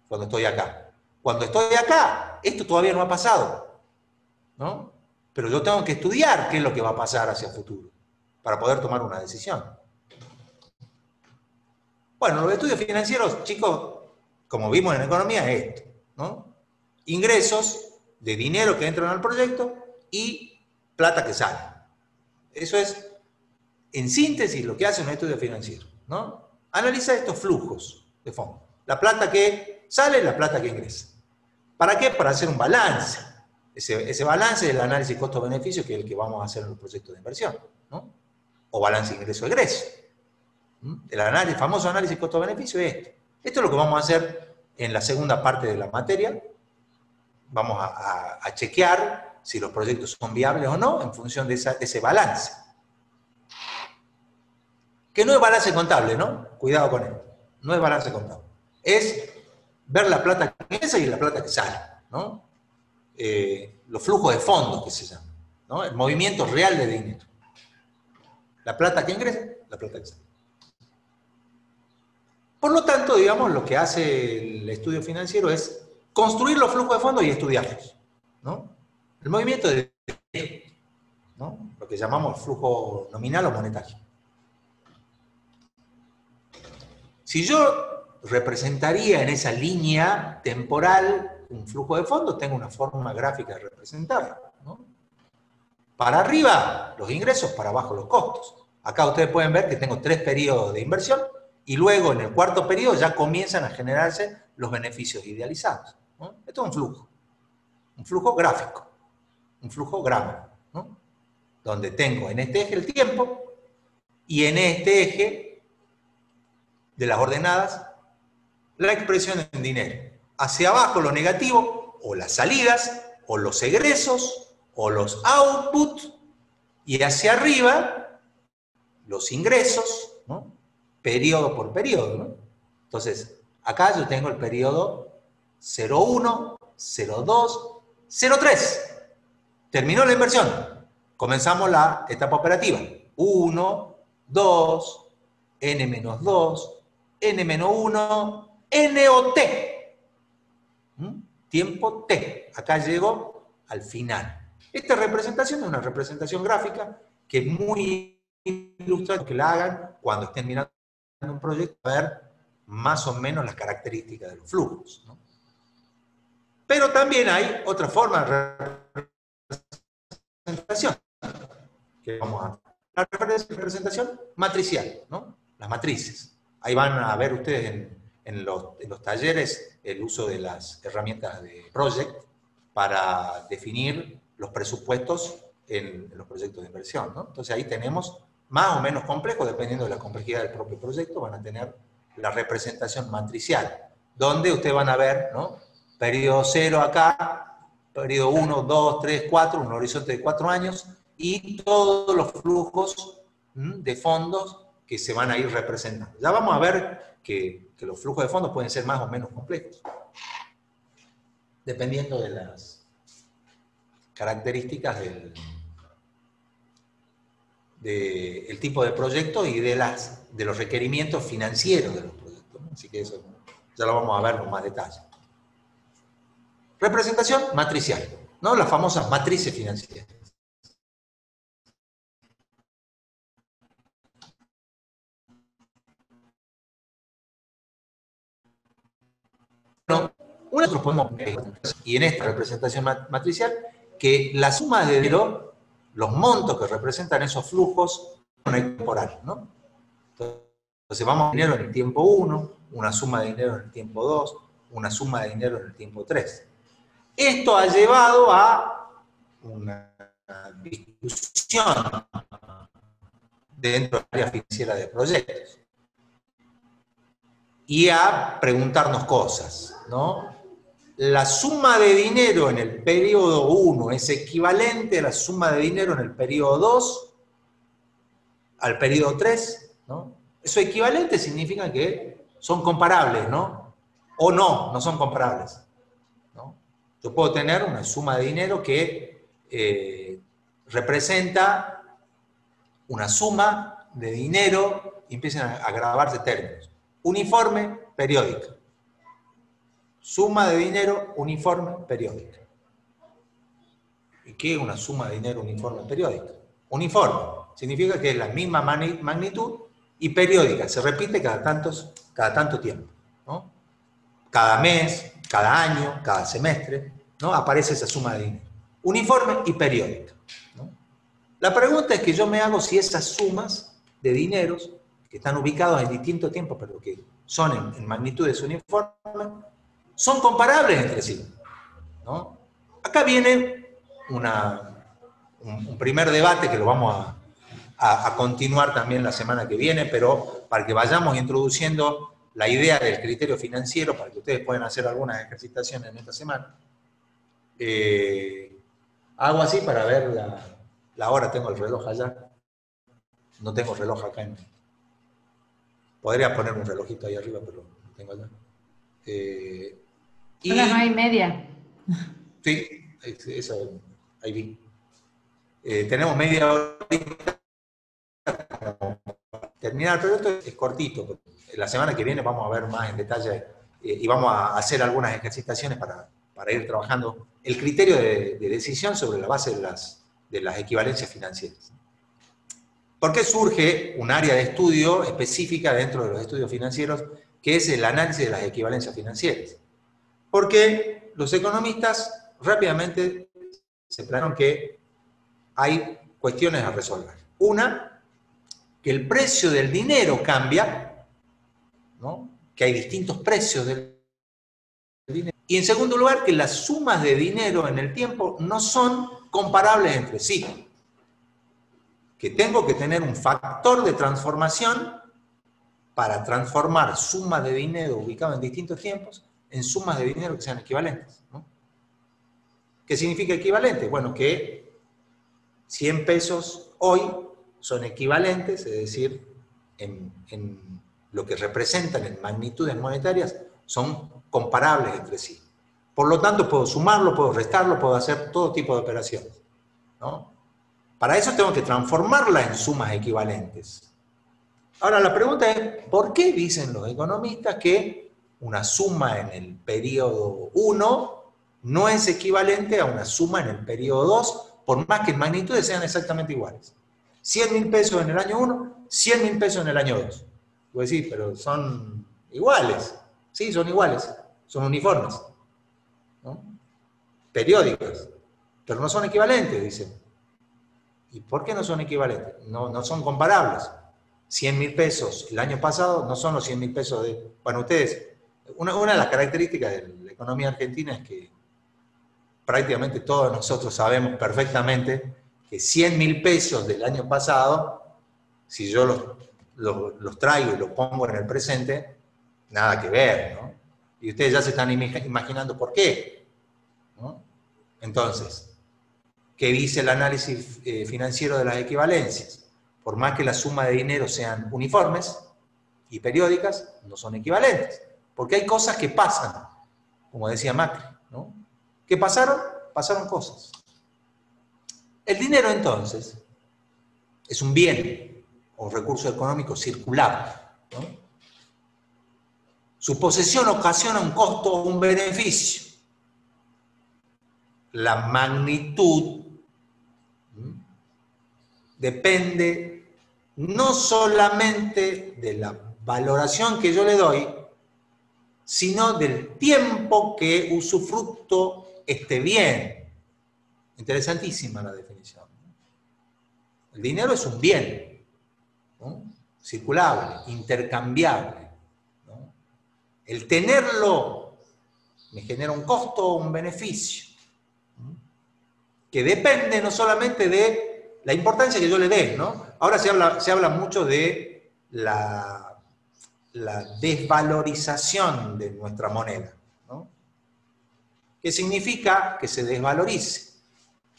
cuando estoy acá. Cuando estoy acá, esto todavía no ha pasado, ¿no? Pero yo tengo que estudiar qué es lo que va a pasar hacia el futuro para poder tomar una decisión. Bueno, los estudios financieros, chicos, como vimos en economía, es esto, ¿no? Ingresos de dinero que entran al proyecto y plata que sale. Eso es, en síntesis, lo que hace un estudio financiero, ¿no? Analiza estos flujos de fondo. La plata que sale y la plata que ingresa. ¿Para qué? Para hacer un balance. Ese balance del análisis costo-beneficio, que es el que vamos a hacer en los proyectos de inversión, ¿no? O balance ingreso-egreso. El famoso análisis costo-beneficio es esto. Esto es lo que vamos a hacer en la segunda parte de la materia. Vamos a chequear si los proyectos son viables o no en función de ese balance. Que no es balance contable, ¿no? Cuidado con él. No es balance contable. Es ver la plata que ingresa y la plata que sale, ¿no? Los flujos de fondos que se llaman, ¿no? El movimiento real de dinero. La plata que ingresa, la plata que sale. Por lo tanto, digamos, lo que hace el estudio financiero es construir los flujos de fondos y estudiarlos, ¿no? El movimiento de dinero, ¿no? Lo que llamamos flujo nominal o monetario. Si yo representaría en esa línea temporal un flujo de fondos, tengo una forma gráfica de representarlo, ¿no? Para arriba los ingresos, para abajo los costos. Acá ustedes pueden ver que tengo 3 periodos de inversión y luego en el cuarto periodo ya comienzan a generarse los beneficios idealizados, ¿no? Esto es un flujo gráfico, un flujo gramo, ¿no? Donde tengo en este eje el tiempo y en este eje de las ordenadas la expresión en dinero. Hacia abajo lo negativo, o las salidas, o los egresos, o los outputs, y hacia arriba los ingresos, ¿no? Periodo por periodo, ¿no? Entonces, acá yo tengo el periodo 01, 02, 03. Terminó la inversión. Comenzamos la etapa operativa. 1, 2, n-2, n-1, n o t. Tiempo t. Acá llego al final. Esta representación es una representación gráfica que es muy ilustrada, que la hagan cuando estén mirando un proyecto, a ver más o menos las características de los flujos, ¿no? Pero también hay otra forma de representación. Que vamos a la representación matricial, ¿no? Las matrices. Ahí van a ver ustedes en los talleres el uso de las herramientas de Project para definir los presupuestos en los proyectos de inversión, ¿no? Entonces ahí tenemos más o menos complejo, dependiendo de la complejidad del propio proyecto, van a tener la representación matricial, donde ustedes van a ver, ¿no? Periodo 0 acá, periodo 1, 2, 3, 4, un horizonte de 4 años, y todos los flujos de fondos que se van a ir representando. Ya vamos a ver que los flujos de fondos pueden ser más o menos complejos, dependiendo de las características del tipo de proyecto y de los requerimientos financieros de los proyectos, ¿no? Así que eso ya lo vamos a ver con más detalle. Representación matricial, ¿no? Las famosas matrices financieras. Bueno, nosotros podemos ver, y en esta representación matricial, que la suma de dinero, los montos que representan esos flujos, son temporales, ¿no? Entonces vamos a dinero en el tiempo 1, una suma de dinero en el tiempo 2, una suma de dinero en el tiempo 3. Esto ha llevado a una discusión dentro del área financiera de proyectos y a preguntarnos cosas, ¿no? La suma de dinero en el periodo 1 es equivalente a la suma de dinero en el periodo 2 al periodo 3, ¿no? Eso equivalente significa que son comparables, ¿no? O no son comparables, ¿no? Yo puedo tener una suma de dinero que representa una suma de dinero y empiezan a grabarse términos. Uniforme, periódica. Suma de dinero uniforme, periódica. ¿Y qué es una suma de dinero uniforme, periódica? Uniforme significa que es la misma magnitud y periódica, se repite cada tanto tiempo, ¿no? Cada mes, cada año, cada semestre, ¿no? Aparece esa suma de dinero. Uniforme y periódica, ¿no? La pregunta es que yo me hago si esas sumas de dineros, que están ubicados en distintos tiempos, pero que son en magnitudes uniformes, son comparables entre sí, ¿no? Acá viene un primer debate que lo vamos a continuar también la semana que viene, pero para que vayamos introduciendo la idea del criterio financiero, para que ustedes puedan hacer algunas ejercitaciones en esta semana. Hago así para ver la hora, tengo el reloj allá. No tengo reloj acá podría poner un relojito ahí arriba, pero no tengo allá. Son las 9:30. Sí, eso, ahí vi. Tenemos media hora para terminar, pero esto es cortito. La semana que viene vamos a ver más en detalle y vamos a hacer algunas ejercitaciones para ir trabajando el criterio de decisión sobre la base de las equivalencias financieras. ¿Por qué surge un área de estudio específica dentro de los estudios financieros que es el análisis de las equivalencias financieras. Porque los economistas rápidamente se plantearon que hay cuestiones a resolver. Una, que el precio del dinero cambia, ¿no? Que hay distintos precios del dinero. Y en segundo lugar, que las sumas de dinero en el tiempo no son comparables entre sí. Que tengo que tener un factor de transformación para transformar sumas de dinero ubicadas en distintos tiempos en sumas de dinero que sean equivalentes, ¿no? ¿Qué significa equivalente? Bueno, que 100 pesos hoy son equivalentes, es decir, en lo que representan en magnitudes monetarias, son comparables entre sí. Por lo tanto, puedo sumarlo, puedo restarlo, puedo hacer todo tipo de operaciones, ¿no? Para eso tengo que transformarla en sumas equivalentes. Ahora, la pregunta es, ¿por qué dicen los economistas que una suma en el periodo 1 no es equivalente a una suma en el periodo 2, por más que en magnitudes sean exactamente iguales? 100.000 pesos en el año 1, 100.000 pesos en el año 2. Pues sí, pero son iguales. Sí, son iguales. Son uniformes, ¿no? Periódicas. Pero no son equivalentes, dicen. ¿Y por qué no son equivalentes? No son comparables. 100.000 pesos el año pasado no son los 100.000 pesos de... Bueno, ustedes, una de las características de la economía argentina es que prácticamente todos nosotros sabemos perfectamente que 100.000 pesos del año pasado, si yo los traigo y los pongo en el presente, nada que ver, ¿no? Y ustedes ya se están imaginando por qué, ¿no? Entonces, ¿qué dice el análisis financiero de las equivalencias? Por más que la suma de dinero sean uniformes y periódicas, no son equivalentes. Porque hay cosas que pasan, como decía Macri, ¿no? ¿Qué pasaron? Pasaron cosas. El dinero, entonces, es un bien o recurso económico circulable, ¿no? Su posesión ocasiona un costo o un beneficio. La magnitud depende no solamente de la valoración que yo le doy, sino del tiempo que usufructo este bien. Interesantísima la definición. El dinero es un bien, ¿no? Circulable, intercambiable, ¿no? El tenerlo me genera un costo o un beneficio, ¿no? Que depende no solamente de la importancia que yo le dé, ¿no? Ahora se habla mucho de la desvalorización de nuestra moneda, ¿no? ¿Qué significa que se desvalorice?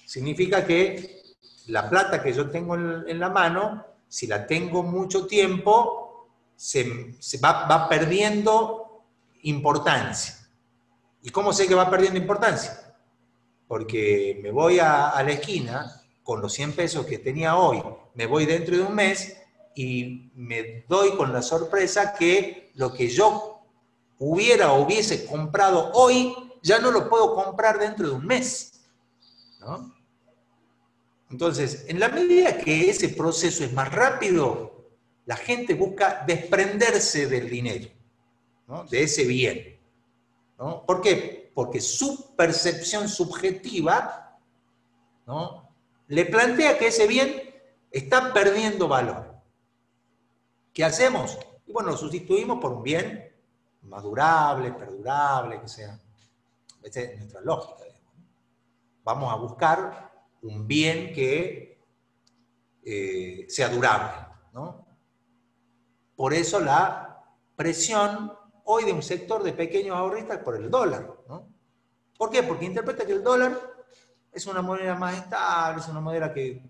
Significa que la plata que yo tengo en la mano, si la tengo mucho tiempo, se va perdiendo importancia. ¿Y cómo sé que va perdiendo importancia? Porque me voy a la esquina con los 100 pesos que tenía hoy, me voy dentro de un mes y me doy con la sorpresa que lo que yo hubiese comprado hoy, ya no lo puedo comprar dentro de un mes, ¿no? Entonces, en la medida que ese proceso es más rápido, la gente busca desprenderse del dinero, ¿no? De ese bien, ¿no? ¿Por qué? Porque su percepción subjetiva, ¿no?, le plantea que ese bien está perdiendo valor. ¿Qué hacemos? Y bueno, lo sustituimos por un bien más durable, perdurable, que sea. Esa es nuestra lógica, digamos. Vamos a buscar un bien que sea durable, ¿no? Por eso la presión hoy de un sector de pequeños ahorristas por el dólar, ¿no? ¿Por qué? Porque interpreta que el dólar es una moneda más estable, es una moneda que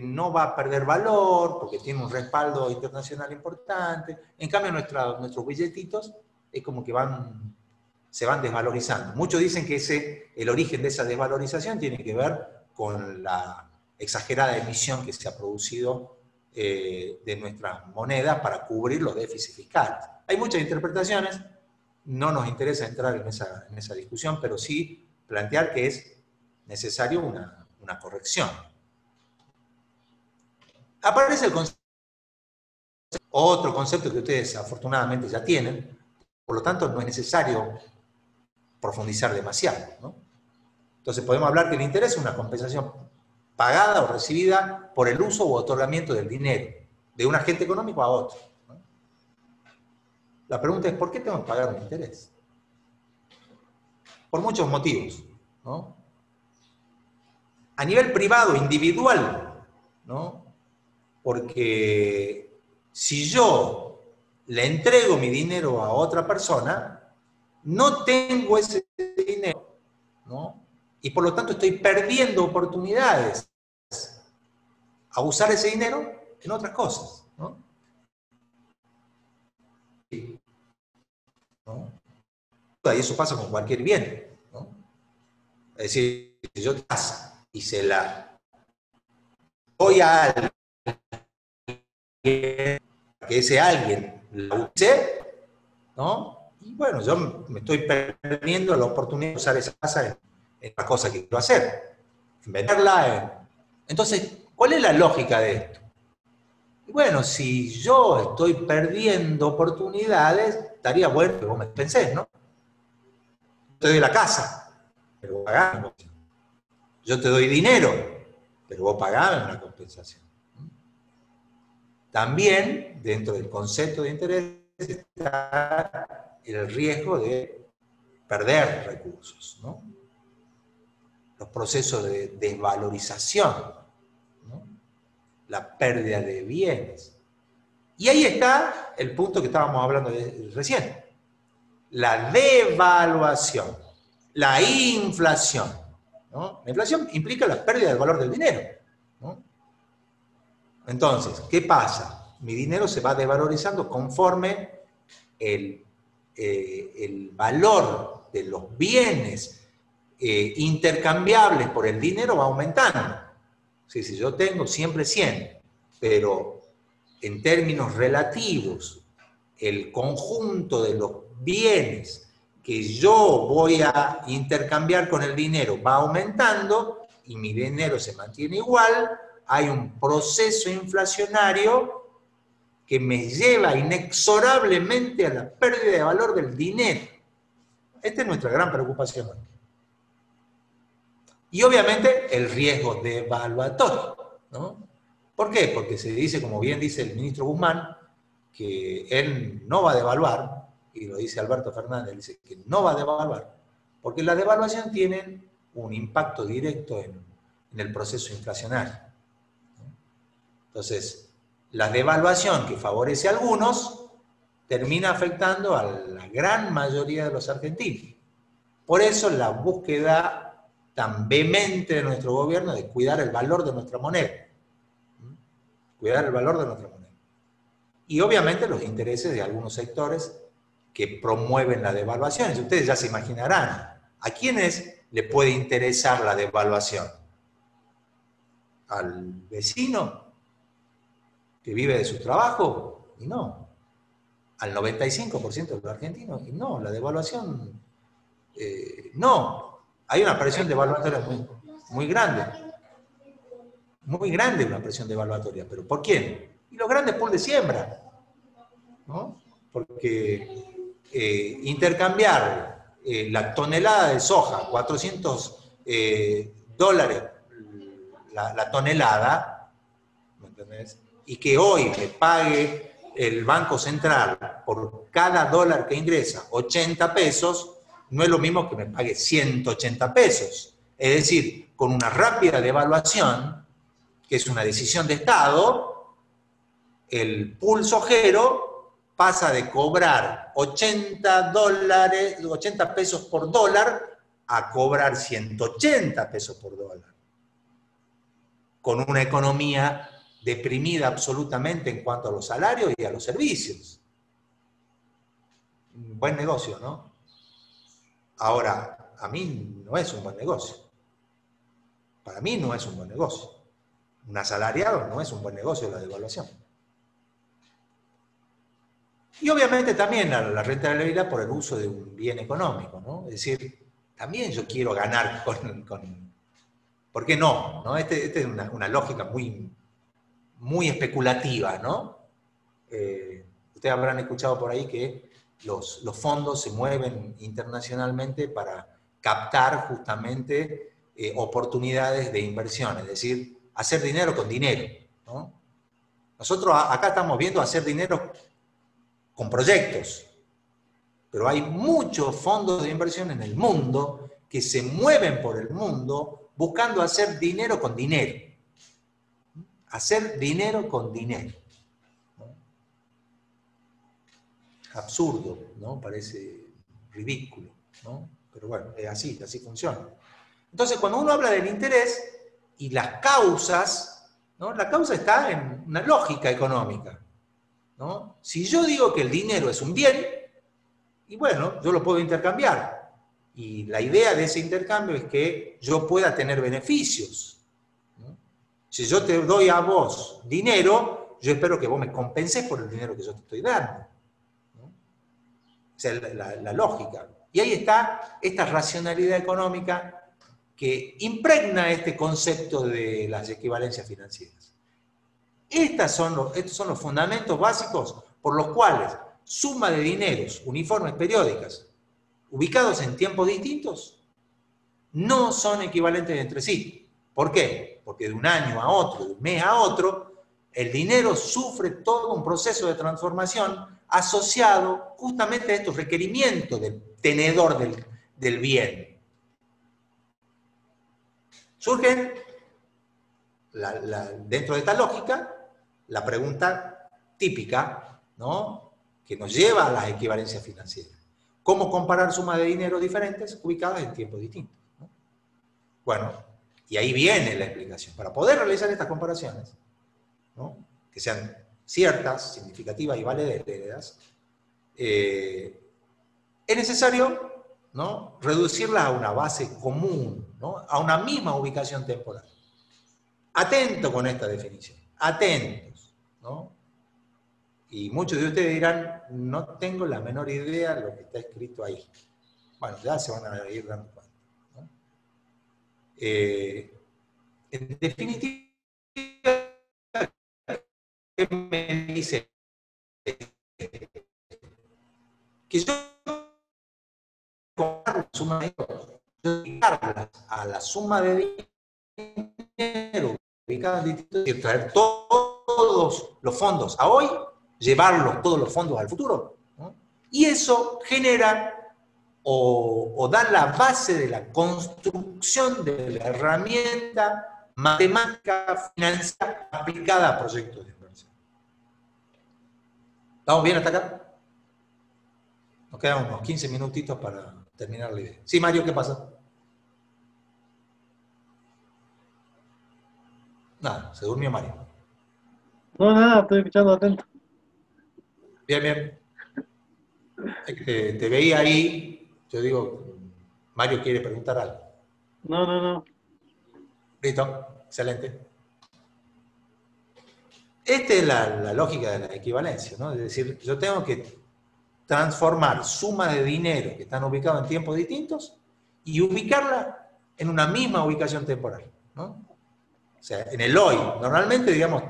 no va a perder valor, porque tiene un respaldo internacional importante. En cambio, nuestros billetitos es como que se van desvalorizando. Muchos dicen que el origen de esa desvalorización tiene que ver con la exagerada emisión que se ha producido de nuestras monedas para cubrir los déficits fiscales. Hay muchas interpretaciones, no nos interesa entrar en esa discusión, pero sí plantear que es necesario una corrección. Aparece el concepto otro concepto que ustedes afortunadamente ya tienen, por lo tanto no es necesario profundizar demasiado, ¿no? Entonces podemos hablar que el interés es una compensación pagada o recibida por el uso u otorgamiento del dinero, de un agente económico a otro, ¿no? La pregunta es, ¿por qué tengo que pagar un interés? Por muchos motivos, ¿no? A nivel privado, individual, ¿no? Porque si yo le entrego mi dinero a otra persona, no tengo ese dinero, ¿no? Y por lo tanto estoy perdiendo oportunidades a usar ese dinero en otras cosas, ¿no? ¿No? Y eso pasa con cualquier bien, ¿no? Es decir, si yo tengo casa y se la doy a alguien, que ese alguien la use, ¿no? Y bueno, yo me estoy perdiendo la oportunidad de usar esa casa en la cosa que quiero hacer, en venderla. Entonces, ¿cuál es la lógica de esto? Y bueno, si yo estoy perdiendo oportunidades, estaría bueno que vos me pensés, ¿no? Te doy la casa, pero vos pagame. Yo te doy dinero, pero vos pagame una compensación. También, dentro del concepto de interés, está el riesgo de perder recursos, ¿no? Los procesos de desvalorización, ¿no? La pérdida de bienes. Y ahí está el punto que estábamos hablando recién. La devaluación, la inflación, ¿no? La inflación implica la pérdida del valor del dinero, ¿no? Entonces, ¿qué pasa? Mi dinero se va devalorizando conforme el valor de los bienes intercambiables por el dinero va aumentando. Sí, si yo tengo siempre 100, pero en términos relativos, el conjunto de los bienes que yo voy a intercambiar con el dinero va aumentando y mi dinero se mantiene igual, hay un proceso inflacionario que me lleva inexorablemente a la pérdida de valor del dinero. Esta es nuestra gran preocupación. Y obviamente el riesgo devaluatorio, ¿no? ¿Por qué? Porque se dice, como bien dice el ministro Guzmán, que él no va a devaluar, y lo dice Alberto Fernández, dice que no va a devaluar, porque la devaluación tiene un impacto directo en el proceso inflacionario. Entonces, la devaluación que favorece a algunos termina afectando a la gran mayoría de los argentinos. Por eso la búsqueda tan vehemente de nuestro gobierno de cuidar el valor de nuestra moneda. Cuidar el valor de nuestra moneda. Y obviamente los intereses de algunos sectores que promueven la devaluación. Y ustedes ya se imaginarán, ¿a quiénes le puede interesar la devaluación? ¿Al vecino que vive de su trabajo? Y no. ¿Al 95% de los argentinos? Y no, la devaluación, no. Hay una presión devaluatoria muy grande. Muy grande una presión devaluatoria. ¿Pero por quién? Y los grandes pools de siembra, ¿no? Porque intercambiar la tonelada de soja, 400 dólares la tonelada, ¿me entendés? Y que hoy me pague el Banco Central por cada dólar que ingresa 80 pesos, no es lo mismo que me pague 180 pesos. Es decir, con una rápida devaluación, que es una decisión de Estado, el pool sojero pasa de cobrar 80 pesos por dólar a cobrar 180 pesos por dólar. Con una economía deprimida absolutamente en cuanto a los salarios y a los servicios. Un buen negocio, ¿no? Ahora, a mí no es un buen negocio. Para mí no es un buen negocio. Un asalariado no es un buen negocio la devaluación. Y obviamente también la rentabilidad por el uso de un bien económico, ¿no? Es decir, también yo quiero ganar con ¿por qué no? Esta es una lógica muy especulativa, ¿no? ustedes habrán escuchado por ahí que los fondos se mueven internacionalmente para captar justamente oportunidades de inversión, es decir, hacer dinero con dinero, ¿no? Nosotros acá estamos viendo hacer dinero con proyectos, pero hay muchos fondos de inversión en el mundo que se mueven por el mundo buscando hacer dinero con dinero. Hacer dinero con dinero. Absurdo, ¿no? Parece ridículo, ¿no? Pero bueno, es así, así funciona. Entonces, cuando uno habla del interés y las causas, ¿no? La causa está en una lógica económica, ¿no? Si yo digo que el dinero es un bien, y bueno, yo lo puedo intercambiar. Y la idea de ese intercambio es que yo pueda tener beneficios, ¿no? Si yo te doy a vos dinero, yo espero que vos me compenses por el dinero que yo te estoy dando. Esa es la lógica. Y ahí está esta racionalidad económica que impregna este concepto de las equivalencias financieras. Estos son los fundamentos básicos por los cuales suma de dineros uniformes periódicas ubicados en tiempos distintos no son equivalentes entre sí. ¿Por qué? Porque de un año a otro, de un mes a otro, el dinero sufre todo un proceso de transformación asociado justamente a estos requerimientos del tenedor del bien. Surgen, dentro de esta lógica, la pregunta típica, ¿no?, que nos lleva a las equivalencias financieras. ¿Cómo comparar sumas de dinero diferentes ubicadas en tiempos distintos, ¿no? Bueno, y ahí viene la explicación. Para poder realizar estas comparaciones, ¿no?, que sean ciertas, significativas y valederas, es necesario, ¿no?, reducirlas a una base común, ¿no?, a una misma ubicación temporal. Atento con esta definición, atentos, ¿no? Y muchos de ustedes dirán, no tengo la menor idea de lo que está escrito ahí. Bueno, ya se van a ir dando cuenta, ¿no? En definitiva, ¿qué me dice? Que yo comparar la suma de dinero, a la suma de dinero ubicada en distintos, y traer todos los fondos a hoy, llevarlos todos los fondos al futuro, ¿no? Y eso genera o da la base de la construcción de la herramienta matemática financiera aplicada a proyectos de inversión. ¿Estamos bien hasta acá? Nos quedan unos 15 minutitos para terminar la idea. Sí, Mario, ¿qué pasa? Nada, se durmió Mario. No, nada, estoy escuchando atento. Bien, bien. Te veía ahí, yo digo, Mario quiere preguntar algo. No. Listo, excelente. Esta es la lógica de la equivalencia, ¿no? Es decir, yo tengo que transformar sumas de dinero que están ubicadas en tiempos distintos y ubicarla en una misma ubicación temporal, ¿no? O sea, en el hoy. Normalmente, digamos,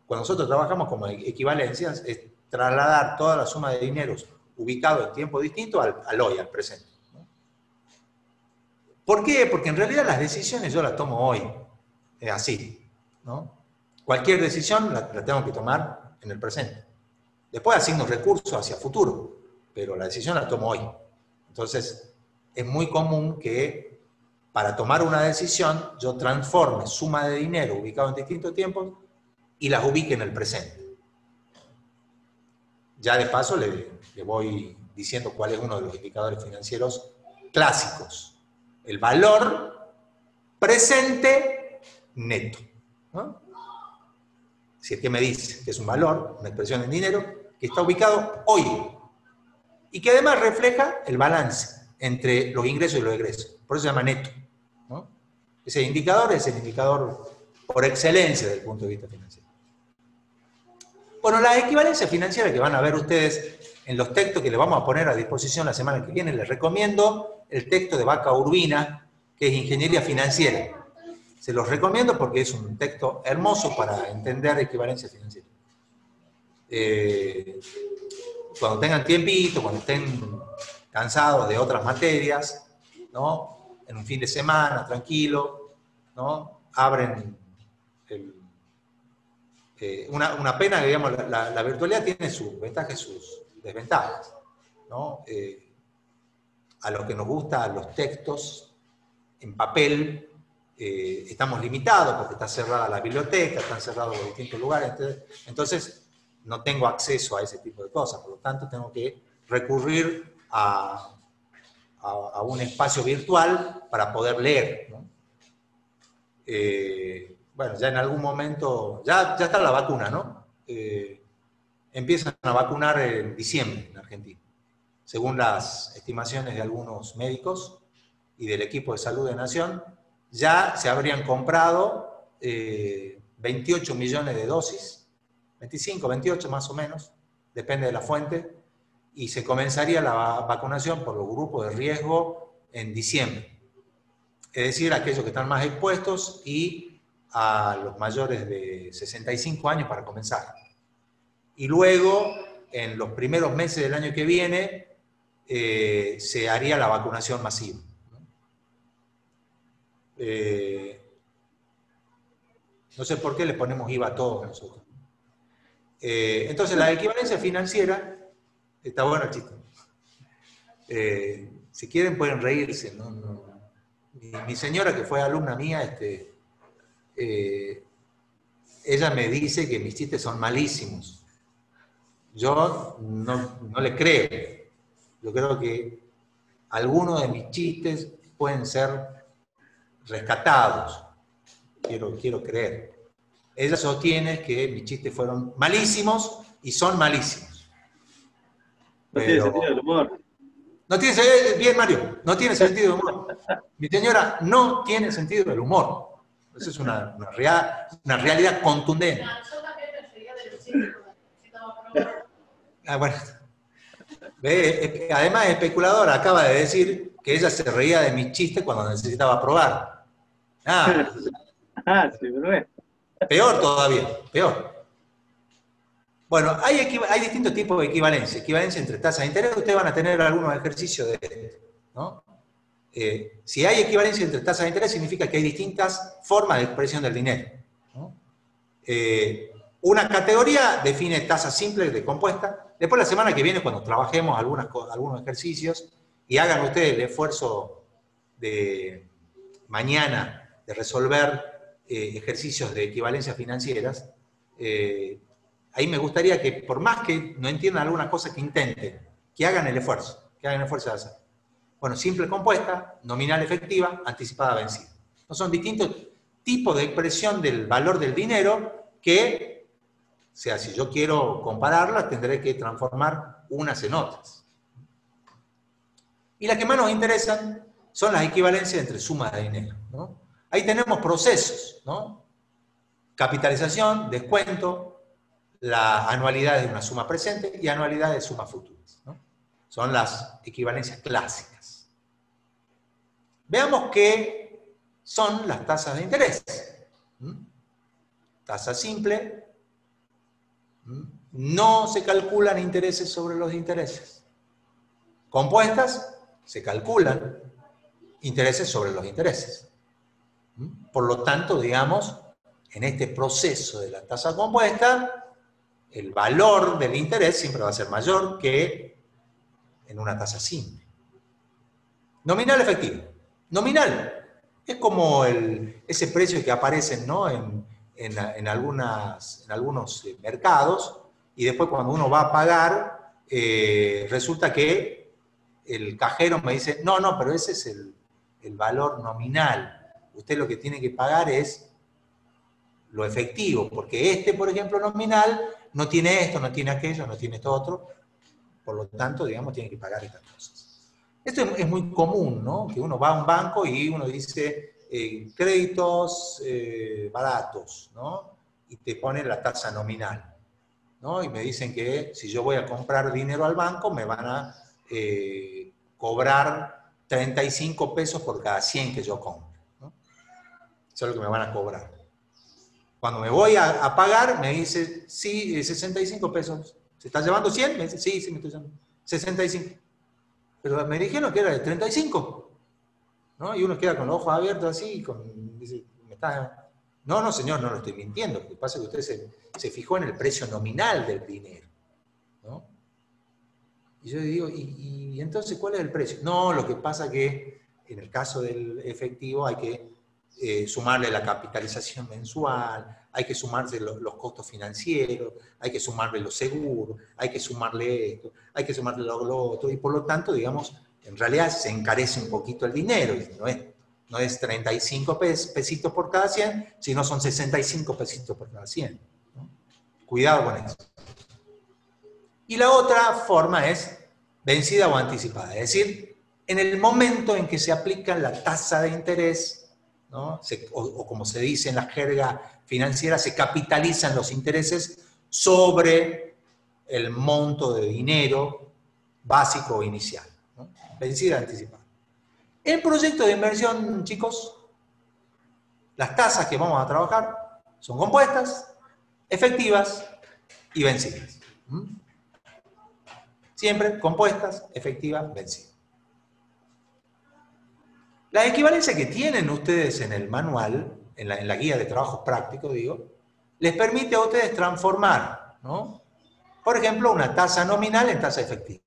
cuando nosotros trabajamos como equivalencias, es trasladar toda la suma de dineros ubicados en tiempos distintos al hoy, al presente, ¿no? ¿Por qué? Porque en realidad las decisiones yo las tomo hoy. Es así, ¿no? Cualquier decisión la tengo que tomar en el presente. Después asigno recursos hacia futuro, pero la decisión la tomo hoy. Entonces, es muy común que para tomar una decisión yo transforme suma de dinero ubicado en distintos tiempos y las ubique en el presente. Ya de paso le voy diciendo cuál es uno de los indicadores financieros clásicos. El valor presente neto, ¿no? Si es que me dice que es un valor, una expresión en dinero, que está ubicado hoy y que además refleja el balance entre los ingresos y los egresos. Por eso se llama neto, ¿no? Ese indicador es el indicador por excelencia desde el punto de vista financiero. Bueno, las equivalencias financieras que van a ver ustedes en los textos que les vamos a poner a disposición la semana que viene, les recomiendo el texto de Vaca Urbina, que es Ingeniería Financiera. Se los recomiendo porque es un texto hermoso para entender equivalencias financieras. cuando tengan tiempito, cuando estén cansados de otras materias, ¿no? En un fin de semana, tranquilo, ¿no? Abren una pena que, digamos, la virtualidad tiene sus ventajas y sus desventajas, ¿no? A lo que nos gustan los textos en papel, estamos limitados porque está cerrada la biblioteca, están cerrados los distintos lugares, entonces no tengo acceso a ese tipo de cosas, por lo tanto tengo que recurrir a un espacio virtual para poder leer, ¿no? Bueno, ya en algún momento, ya está la vacuna, ¿no? Empiezan a vacunar en diciembre en Argentina, según las estimaciones de algunos médicos y del equipo de salud de Nación. Ya se habrían comprado 28 millones de dosis, 25, 28 más o menos, depende de la fuente, y se comenzaría la vacunación por los grupos de riesgo en diciembre. Es decir, aquellos que están más expuestos y a los mayores de 65 años para comenzar. Y luego, en los primeros meses del año que viene, se haría la vacunación masiva. No sé por qué le ponemos IVA a todos nosotros. Entonces, la equivalencia financiera, está bueno el chiste. Si quieren pueden reírse, ¿no? Mi señora, que fue alumna mía, ella me dice que mis chistes son malísimos. Yo no le creo. Yo creo que algunos de mis chistes pueden ser rescatados. Quiero creer. Ella sostiene que mis chistes fueron malísimos y son malísimos. No tiene sentido del humor. No tiene sentido, bien Mario, no tiene sentido del humor. Mi señora no tiene sentido del humor. Eso es una realidad contundente. Yo también me reía de los chistes cuando necesitaba probar. Bueno. Además, especuladora acaba de decir que ella se reía de mis chistes cuando necesitaba probar. Sí, pero es. Peor todavía, peor. Bueno, hay distintos tipos de equivalencia. Equivalencia entre tasas de interés, ustedes van a tener algunos ejercicios de esto, ¿no? Si hay equivalencia entre tasas de interés, significa que hay distintas formas de expresión del dinero, ¿no? Una categoría define tasas simples de compuesta. Después, la semana que viene, cuando trabajemos algunos ejercicios y hagan ustedes el esfuerzo de mañana de resolver ejercicios de equivalencias financieras, ahí me gustaría que, por más que no entiendan algunas cosas, que intenten, que hagan el esfuerzo de hacer. Bueno, simple compuesta, nominal efectiva, anticipada vencida. No son distintos tipos de expresión del valor del dinero que, o sea, si yo quiero compararlas, tendré que transformar unas en otras. Y las que más nos interesan son las equivalencias entre sumas de dinero, ¿no? Ahí tenemos procesos, ¿no? Capitalización, descuento, la anualidad de una suma presente y anualidad de sumas futuras, ¿no? Son las equivalencias clásicas. Veamos qué son las tasas de interés. Tasa simple. No se calculan intereses sobre los intereses. Compuestas, se calculan intereses sobre los intereses. Por lo tanto, digamos, en este proceso de la tasa compuesta, el valor del interés siempre va a ser mayor que en una tasa simple. Nominal efectivo. Nominal es como ese precio que aparece, ¿no?, en algunos mercados, y después cuando uno va a pagar, resulta que el cajero me dice, no, pero ese es el valor nominal. Usted lo que tiene que pagar es lo efectivo, porque por ejemplo, nominal, no tiene esto, no tiene aquello, no tiene esto otro, por lo tanto, digamos, tiene que pagar estas cosas. Esto es muy común, ¿no? Que uno va a un banco y uno dice créditos baratos, ¿no? Y te pone la tasa nominal, ¿no? Y me dicen que si yo voy a comprar dinero al banco, me van a cobrar 35 pesos por cada 100 que yo compre, ¿no? Eso es lo que me van a cobrar. Cuando me voy a pagar, me dice, sí, 65 pesos. ¿Se está llevando 100? Me dice, sí, sí, me estoy llevando 65. Pero me dijeron que era de 35. ¿No? Y uno queda con los ojos abiertos así, dice, ¿me está...? No, no, señor, no lo estoy mintiendo. Lo que pasa es que usted se fijó en el precio nominal del dinero, ¿no? Y yo digo, ¿y entonces cuál es el precio? No, lo que pasa es que en el caso del efectivo hay que sumarle la capitalización mensual, hay que sumarse los costos financieros, hay que sumarle los seguros, hay que sumarle esto, hay que sumarle lo otro, y por lo tanto, digamos, en realidad se encarece un poquito el dinero, y no es 35 pesitos por cada 100, sino son 65 pesitos por cada 100. ¿No? Cuidado con eso. Y la otra forma es vencida o anticipada, es decir, en el momento en que se aplica la tasa de interés, ¿no? O como se dice en la jerga financiera, se capitalizan los intereses sobre el monto de dinero básico o inicial, ¿no? Vencida anticipada. En proyectos de inversión, chicos, las tasas que vamos a trabajar son compuestas, efectivas y vencidas. Siempre compuestas, efectivas, vencidas. La equivalencia que tienen ustedes en el manual, en la guía de trabajos prácticos, digo, les permite a ustedes transformar, ¿no? Por ejemplo, una tasa nominal en tasa efectiva.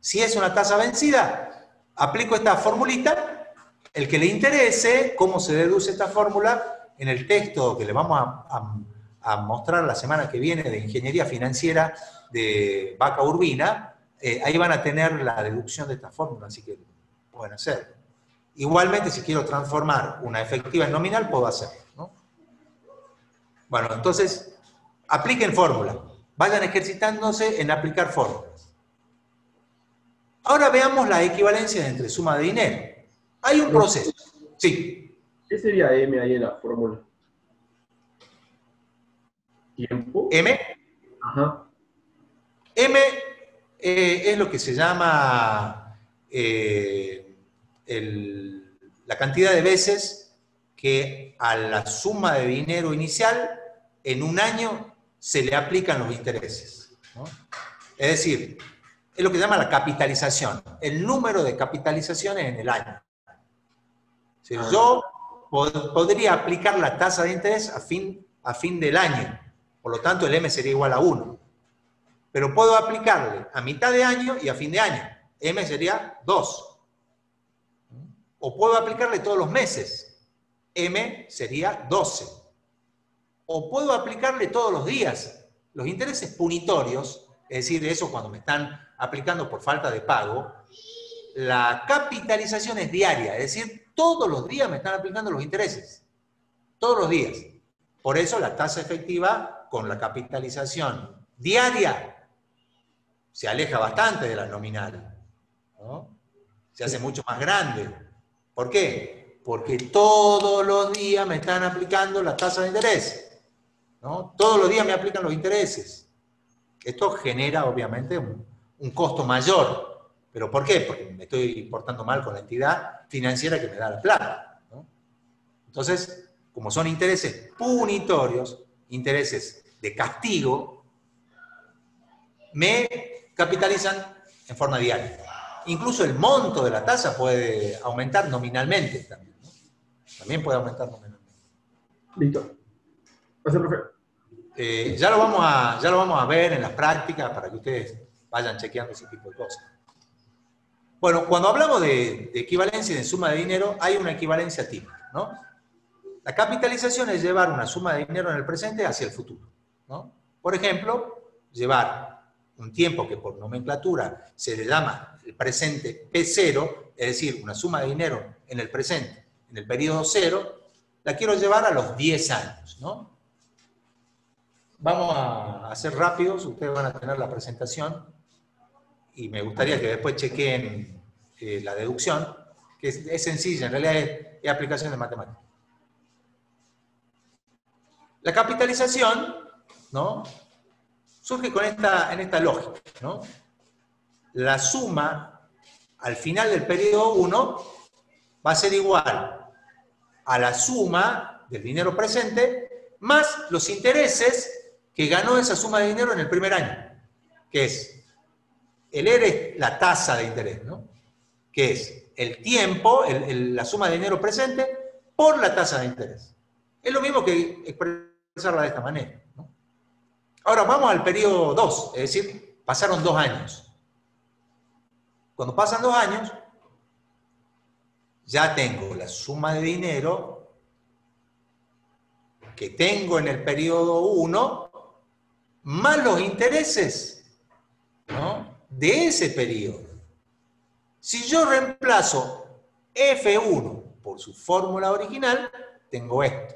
Si es una tasa vencida, aplico esta formulita. El que le interese cómo se deduce esta fórmula, en el texto que le vamos a mostrar la semana que viene de Ingeniería Financiera de Vaca Urbina, ahí van a tener la deducción de esta fórmula, así que pueden hacerlo. Igualmente, si quiero transformar una efectiva en nominal, puedo hacerlo, ¿no? Bueno, entonces, apliquen fórmula. Vayan ejercitándose en aplicar fórmulas. Ahora veamos la equivalencia entre suma de dinero. Hay un proceso. Sí. ¿Qué sería M ahí en la fórmula? ¿Tiempo? M. Ajá. M es lo que se llama la cantidad de veces que a la suma de dinero inicial en un año se le aplican los intereses, ¿no? Es decir, es lo que se llama la capitalización, el número de capitalizaciones en el año. O sea, yo podría aplicar la tasa de interés a fin del año, por lo tanto el M sería igual a 1. Pero puedo aplicarle a mitad de año y a fin de año. M sería 2. O puedo aplicarle todos los meses. M sería 12. O puedo aplicarle todos los días. Los intereses punitorios, es decir, eso cuando me están aplicando por falta de pago, la capitalización es diaria, es decir, todos los días me están aplicando los intereses. Todos los días. Por eso la tasa efectiva con la capitalización diaria se aleja bastante de la nominal, ¿no? Se hace mucho más grande. ¿Por qué? Porque todos los días me están aplicando la tasa de interés, ¿no? Todos los días me aplican los intereses. Esto genera, obviamente, un costo mayor. ¿Pero por qué? Porque me estoy portando mal con la entidad financiera que me da la plata, ¿no? Entonces, como son intereses punitorios, intereses de castigo, me capitalizan en forma diaria. Incluso el monto de la tasa puede aumentar nominalmente también, ¿no? También puede aumentar nominalmente. Listo. Gracias, profe. Ya lo vamos a ver en las prácticas para que ustedes vayan chequeando ese tipo de cosas. Bueno, cuando hablamos de equivalencia y de suma de dinero, hay una equivalencia típica, ¿no? La capitalización es llevar una suma de dinero en el presente hacia el futuro, ¿no? Por ejemplo, llevar un tiempo que por nomenclatura se le llama el presente P0, es decir, una suma de dinero en el presente, en el periodo 0, la quiero llevar a los 10 años, ¿no? Vamos a hacer rápidos, ustedes van a tener la presentación y me gustaría que después chequeen la deducción, que es sencilla, en realidad es aplicación de matemáticas. La capitalización, ¿no?, surge en esta lógica, ¿no? La suma al final del periodo 1 va a ser igual a la suma del dinero presente más los intereses que ganó esa suma de dinero en el primer año, que es, el ERE es la tasa de interés, ¿no? Que es el tiempo, la suma de dinero presente, por la tasa de interés. Es lo mismo que expresarla de esta manera, ¿no? Ahora vamos al periodo 2, es decir, pasaron 2 años. Cuando pasan 2 años, ya tengo la suma de dinero que tengo en el periodo 1, más los intereses, ¿no?, de ese periodo. Si yo reemplazo F1 por su fórmula original, tengo esto.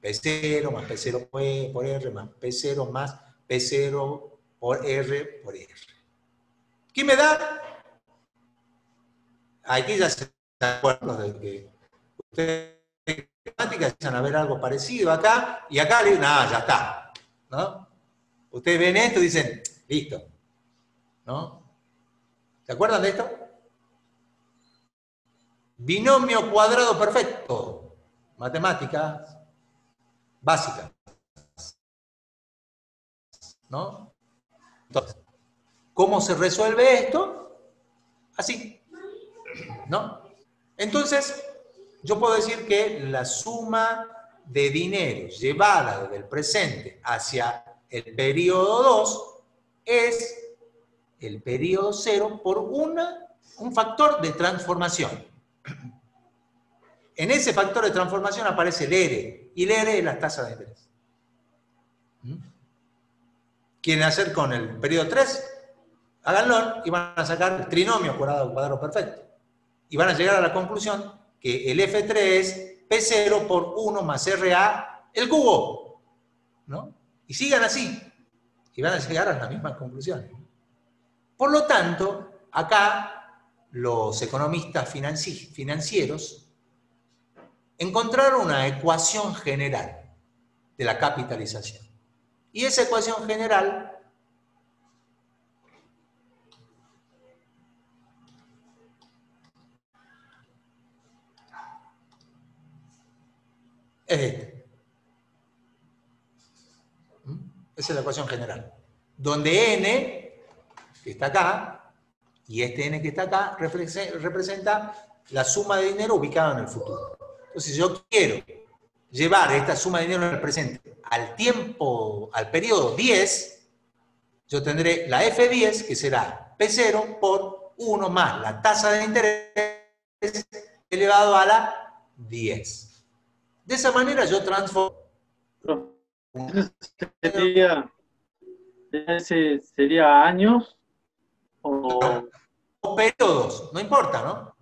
P0 más P0 por R más P0 más P0 por R por R. ¿Qué me da? Aquí ya se acuerdan de que ustedes en matemáticas empiezan a ver algo parecido acá, y acá le dicen, ya está, ¿no? Ustedes ven esto y dicen, listo, ¿no? ¿Se acuerdan de esto? Binomio cuadrado perfecto, matemáticas básicas, ¿no? Entonces, ¿cómo se resuelve esto? Así, ¿no? Entonces, yo puedo decir que la suma de dinero llevada desde el presente hacia el periodo 2 es el periodo 0 por un factor de transformación. En ese factor de transformación aparece el ERE, y el ERE es la tasa de interés. ¿Quieren hacer con el periodo 3? Háganlo y van a sacar el trinomio cuadrado perfecto. Y van a llegar a la conclusión que el F3 es P0 por 1 más RA el cubo, ¿no? Y sigan así, y van a llegar a la misma conclusión. Por lo tanto, acá los economistas financieros encontraron una ecuación general de la capitalización. Y esa ecuación general es esta. Esa es la ecuación general. Donde n, que está acá, y este n que está acá, representa la suma de dinero ubicada en el futuro. Entonces, si yo quiero llevar esta suma de dinero en el presente al tiempo, al periodo 10, yo tendré la F10, que será P0 por 1 más la tasa de interés elevado a la 10. De esa manera yo transformo. ¿Sería años o periodos? No importa, ¿no?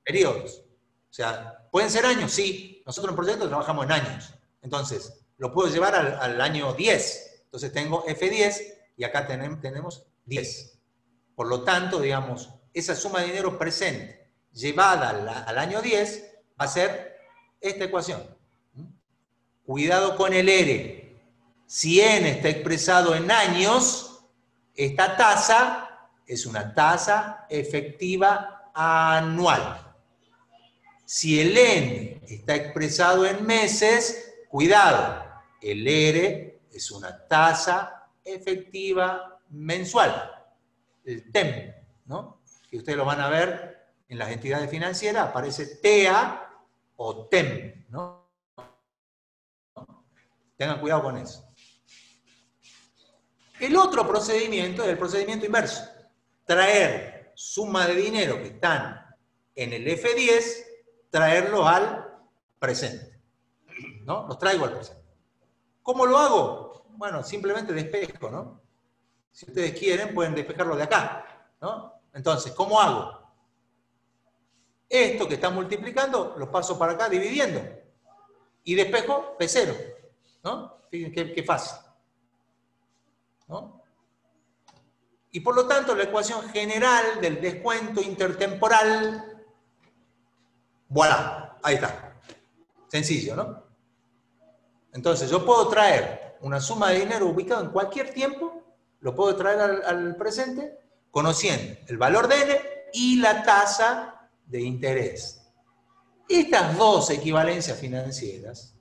Periodos. O sea, ¿pueden ser años? Sí. Nosotros en proyecto trabajamos en años. Entonces, lo puedo llevar al año 10. Entonces tengo F10 y acá tenemos 10. Por lo tanto, digamos, esa suma de dinero presente llevada al año 10 va a ser esta ecuación. Cuidado con el ERE. Si n está expresado en años, esta tasa es una tasa efectiva anual. Si el n está expresado en meses, cuidado, el ERE es una tasa efectiva mensual. El TEM, ¿no? Que ustedes lo van a ver en las entidades financieras, aparece TEA o TEM, ¿no? Tengan cuidado con eso. El otro procedimiento es el procedimiento inverso. Traer suma de dinero que están en el F10, traerlos al presente, ¿no? Los traigo al presente. ¿Cómo lo hago? Bueno, simplemente despejo, ¿no? Si ustedes quieren, pueden despejarlo de acá, ¿no? Entonces, ¿cómo hago? Esto que está multiplicando, lo paso para acá dividiendo. Y despejo P0, ¿no? Fíjense qué fácil, ¿no? Y por lo tanto, la ecuación general del descuento intertemporal, voilà, ahí está. Sencillo, ¿no? Entonces, yo puedo traer una suma de dinero ubicado en cualquier tiempo, lo puedo traer al presente, conociendo el valor de n y la tasa de interés. Estas dos equivalencias financieras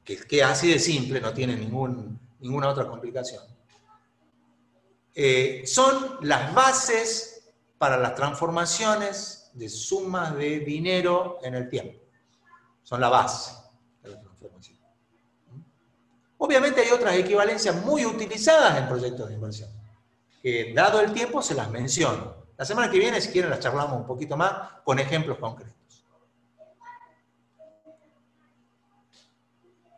que es así de simple, no tiene ninguna otra complicación, son las bases para las transformaciones de sumas de dinero en el tiempo. Son la base de la transformación. Obviamente hay otras equivalencias muy utilizadas en proyectos de inversión, que dado el tiempo se las menciono. La semana que viene, si quieren, las charlamos un poquito más con ejemplos concretos.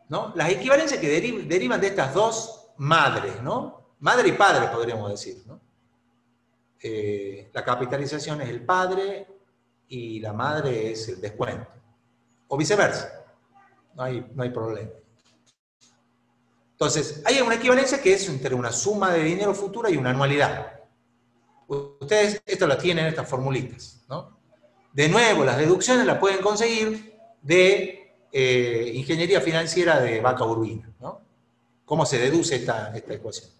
¿No? Las equivalencias que derivan de estas dos madres, ¿no? Madre y padre, podríamos decir, ¿no? La capitalización es el padre y la madre es el descuento. O viceversa. No hay problema. Entonces, hay una equivalencia que es entre una suma de dinero futura y una anualidad. Ustedes esto lo tienen en estas formulitas, ¿no? De nuevo, las deducciones las pueden conseguir de ingeniería financiera de Vaca Urbina, ¿no? ¿Cómo se deduce esta ecuación?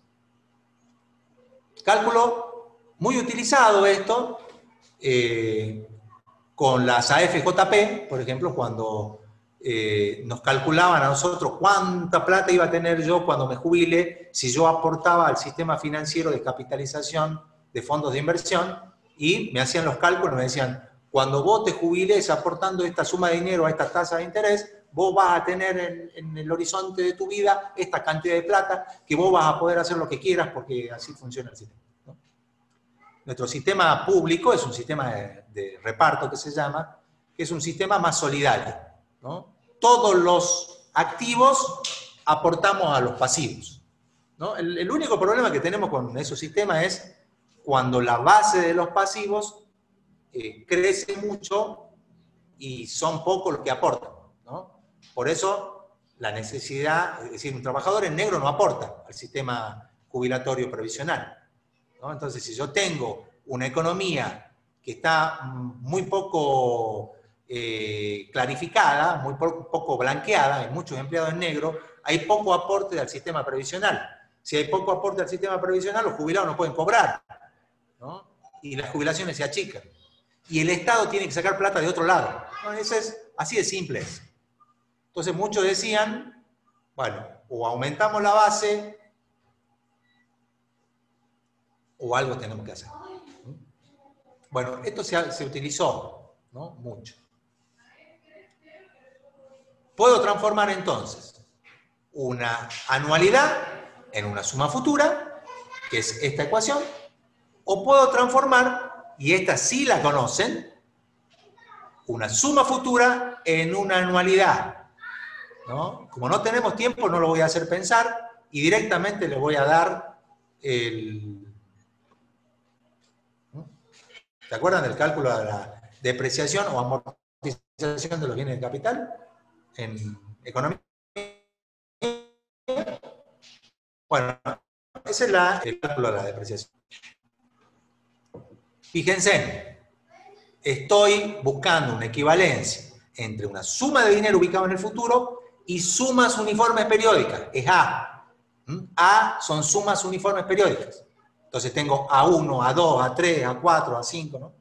Cálculo muy utilizado esto con las AFJP, por ejemplo, cuando nos calculaban a nosotros cuánta plata iba a tener yo cuando me jubile si yo aportaba al sistema financiero de capitalización de fondos de inversión, y me hacían los cálculos, me decían, cuando vos te jubiles aportando esta suma de dinero a esta tasa de interés, vos vas a tener en el horizonte de tu vida esta cantidad de plata que vos vas a poder hacer lo que quieras porque así funciona el sistema, ¿no? Nuestro sistema público es un sistema de reparto que se llama, que es un sistema más solidario, ¿no? Todos los activos aportamos a los pasivos, ¿no? El único problema que tenemos con esos sistemas es cuando la base de los pasivos crece mucho y son pocos los que aportan, ¿no? Por eso la necesidad, es decir, un trabajador en negro no aporta al sistema jubilatorio previsional, ¿no? Entonces, si yo tengo una economía que está muy poco clarificada, muy poco blanqueada, hay muchos empleados en negro, hay poco aporte al sistema previsional. Si hay poco aporte al sistema previsional, los jubilados no pueden cobrar, ¿no? Y las jubilaciones se achican. Y el Estado tiene que sacar plata de otro lado, ¿no? Eso es así de simple. Entonces muchos decían, bueno, o aumentamos la base, o algo tenemos que hacer. Bueno, esto se utilizó, ¿no? Mucho. Puedo transformar entonces una anualidad en una suma futura, que es esta ecuación, o puedo transformar, y esta sí la conocen, una suma futura en una anualidad, ¿no? Como no tenemos tiempo, no lo voy a hacer pensar, y directamente le voy a dar el... ¿Se acuerdan del cálculo de la depreciación o amortización de los bienes de capital en economía? Bueno, ese es el cálculo de la depreciación. Fíjense, estoy buscando una equivalencia entre una suma de dinero ubicada en el futuro y sumas uniformes periódicas. Es A. A son sumas uniformes periódicas. Entonces tengo A1, A2, A3, A4, A5, ¿no?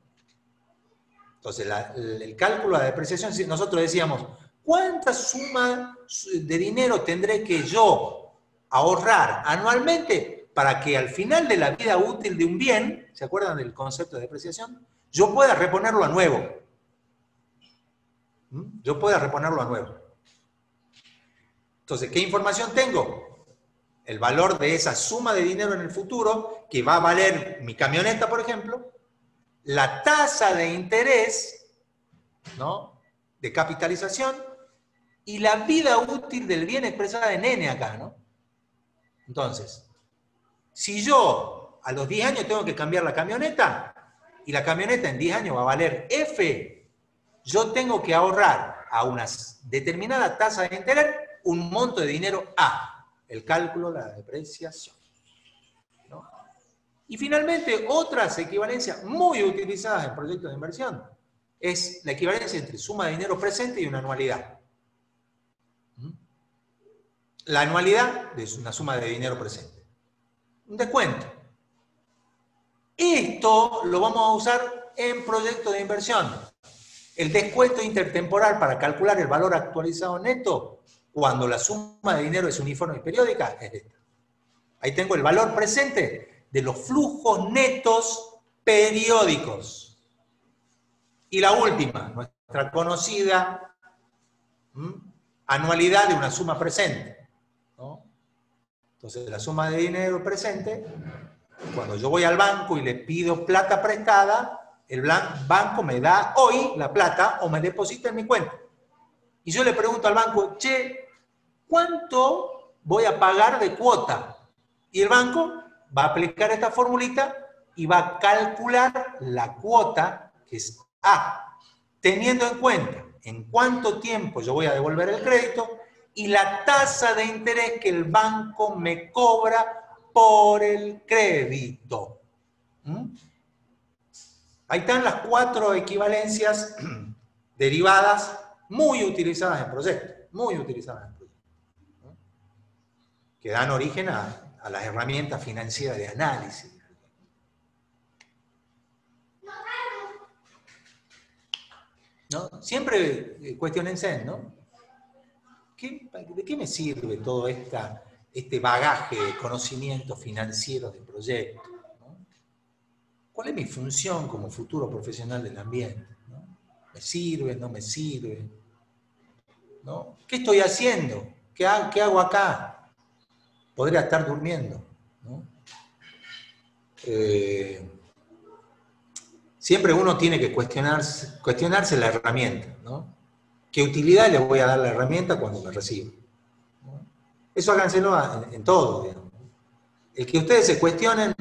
Entonces el cálculo de la depreciación, nosotros decíamos, ¿cuánta suma de dinero tendré que yo ahorrar anualmente para que al final de la vida útil de un bien, ¿se acuerdan del concepto de depreciación? Yo pueda reponerlo a nuevo. Yo pueda reponerlo a nuevo. Entonces, ¿qué información tengo? El valor de esa suma de dinero en el futuro, que va a valer mi camioneta, por ejemplo, la tasa de interés, ¿no?, de capitalización, y la vida útil del bien expresada en N acá, ¿no? Entonces, si yo a los 10 años tengo que cambiar la camioneta, y la camioneta en 10 años va a valer F, yo tengo que ahorrar a una determinada tasa de interés un monto de dinero A, el cálculo de la depreciación, ¿no? Y finalmente, otras equivalencias muy utilizadas en proyectos de inversión es la equivalencia entre suma de dinero presente y una anualidad. La anualidad es una suma de dinero presente. Un descuento. Esto lo vamos a usar en proyectos de inversión. El descuento intertemporal para calcular el valor actualizado neto cuando la suma de dinero es uniforme y periódica, es esta. Ahí tengo el valor presente de los flujos netos periódicos. Y la última, nuestra conocida anualidad de una suma presente, ¿no? Entonces, la suma de dinero presente, cuando yo voy al banco y le pido plata prestada, el banco me da hoy la plata o me deposita en mi cuenta. Y yo le pregunto al banco, che, ¿cuánto voy a pagar de cuota? Y el banco va a aplicar esta formulita y va a calcular la cuota, que es A, teniendo en cuenta en cuánto tiempo yo voy a devolver el crédito y la tasa de interés que el banco me cobra por el crédito. Ahí están las 4 equivalencias derivadas muy utilizadas en proyectos, que dan origen a las herramientas financieras de análisis. ¿No? Siempre cuestionense, ¿no? ¿De qué me sirve todo este bagaje de conocimientos financieros de proyectos? ¿No? ¿Cuál es mi función como futuro profesional del ambiente? ¿No? ¿Me sirve? ¿No me sirve? ¿No? ¿Qué estoy haciendo? ¿Qué hago acá? Podría estar durmiendo, ¿no? Siempre uno tiene que cuestionarse la herramienta, ¿no? ¿Qué utilidad le voy a dar a la herramienta cuando me recibo? ¿No? Eso háganselo en todo, digamos. El que ustedes se cuestionen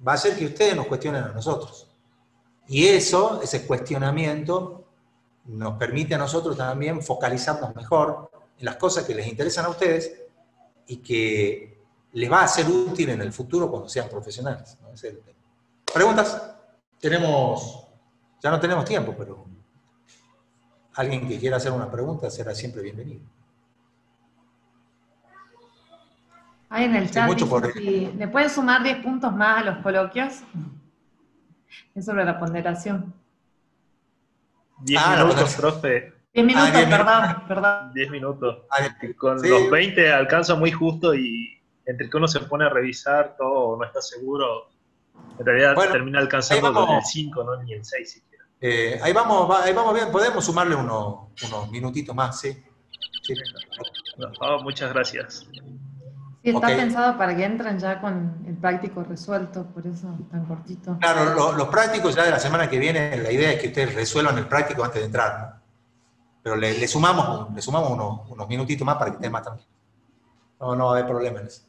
va a hacer que ustedes nos cuestionen a nosotros. Y ese cuestionamiento, nos permite a nosotros también focalizarnos mejor en las cosas que les interesan a ustedes y que les va a ser útil en el futuro cuando sean profesionales, ¿no? Ese es el tema. ¿Preguntas? Ya no tenemos tiempo, pero alguien que quiera hacer una pregunta será siempre bienvenido. Ahí en el chat dice, si le pueden sumar 10 puntos más a los coloquios. Es sobre la ponderación. 10 minutos, profe. 10 minutos, perdón. 10 minutos. Con los 20 alcanza muy justo y entre que uno se pone a revisar todo, no está seguro, en realidad termina alcanzando con el 5, no ni el 6 siquiera. Ahí vamos bien, podemos sumarle unos minutitos más, ¿sí? Sí. Muchas gracias. Sí, está pensado para que entren ya con el práctico resuelto, por eso tan cortito. Claro, los prácticos ya de la semana que viene, la idea es que ustedes resuelvan el práctico antes de entrar, ¿no? Pero le sumamos unos minutitos más para que estén más tranquilos. No va a haber problema en eso.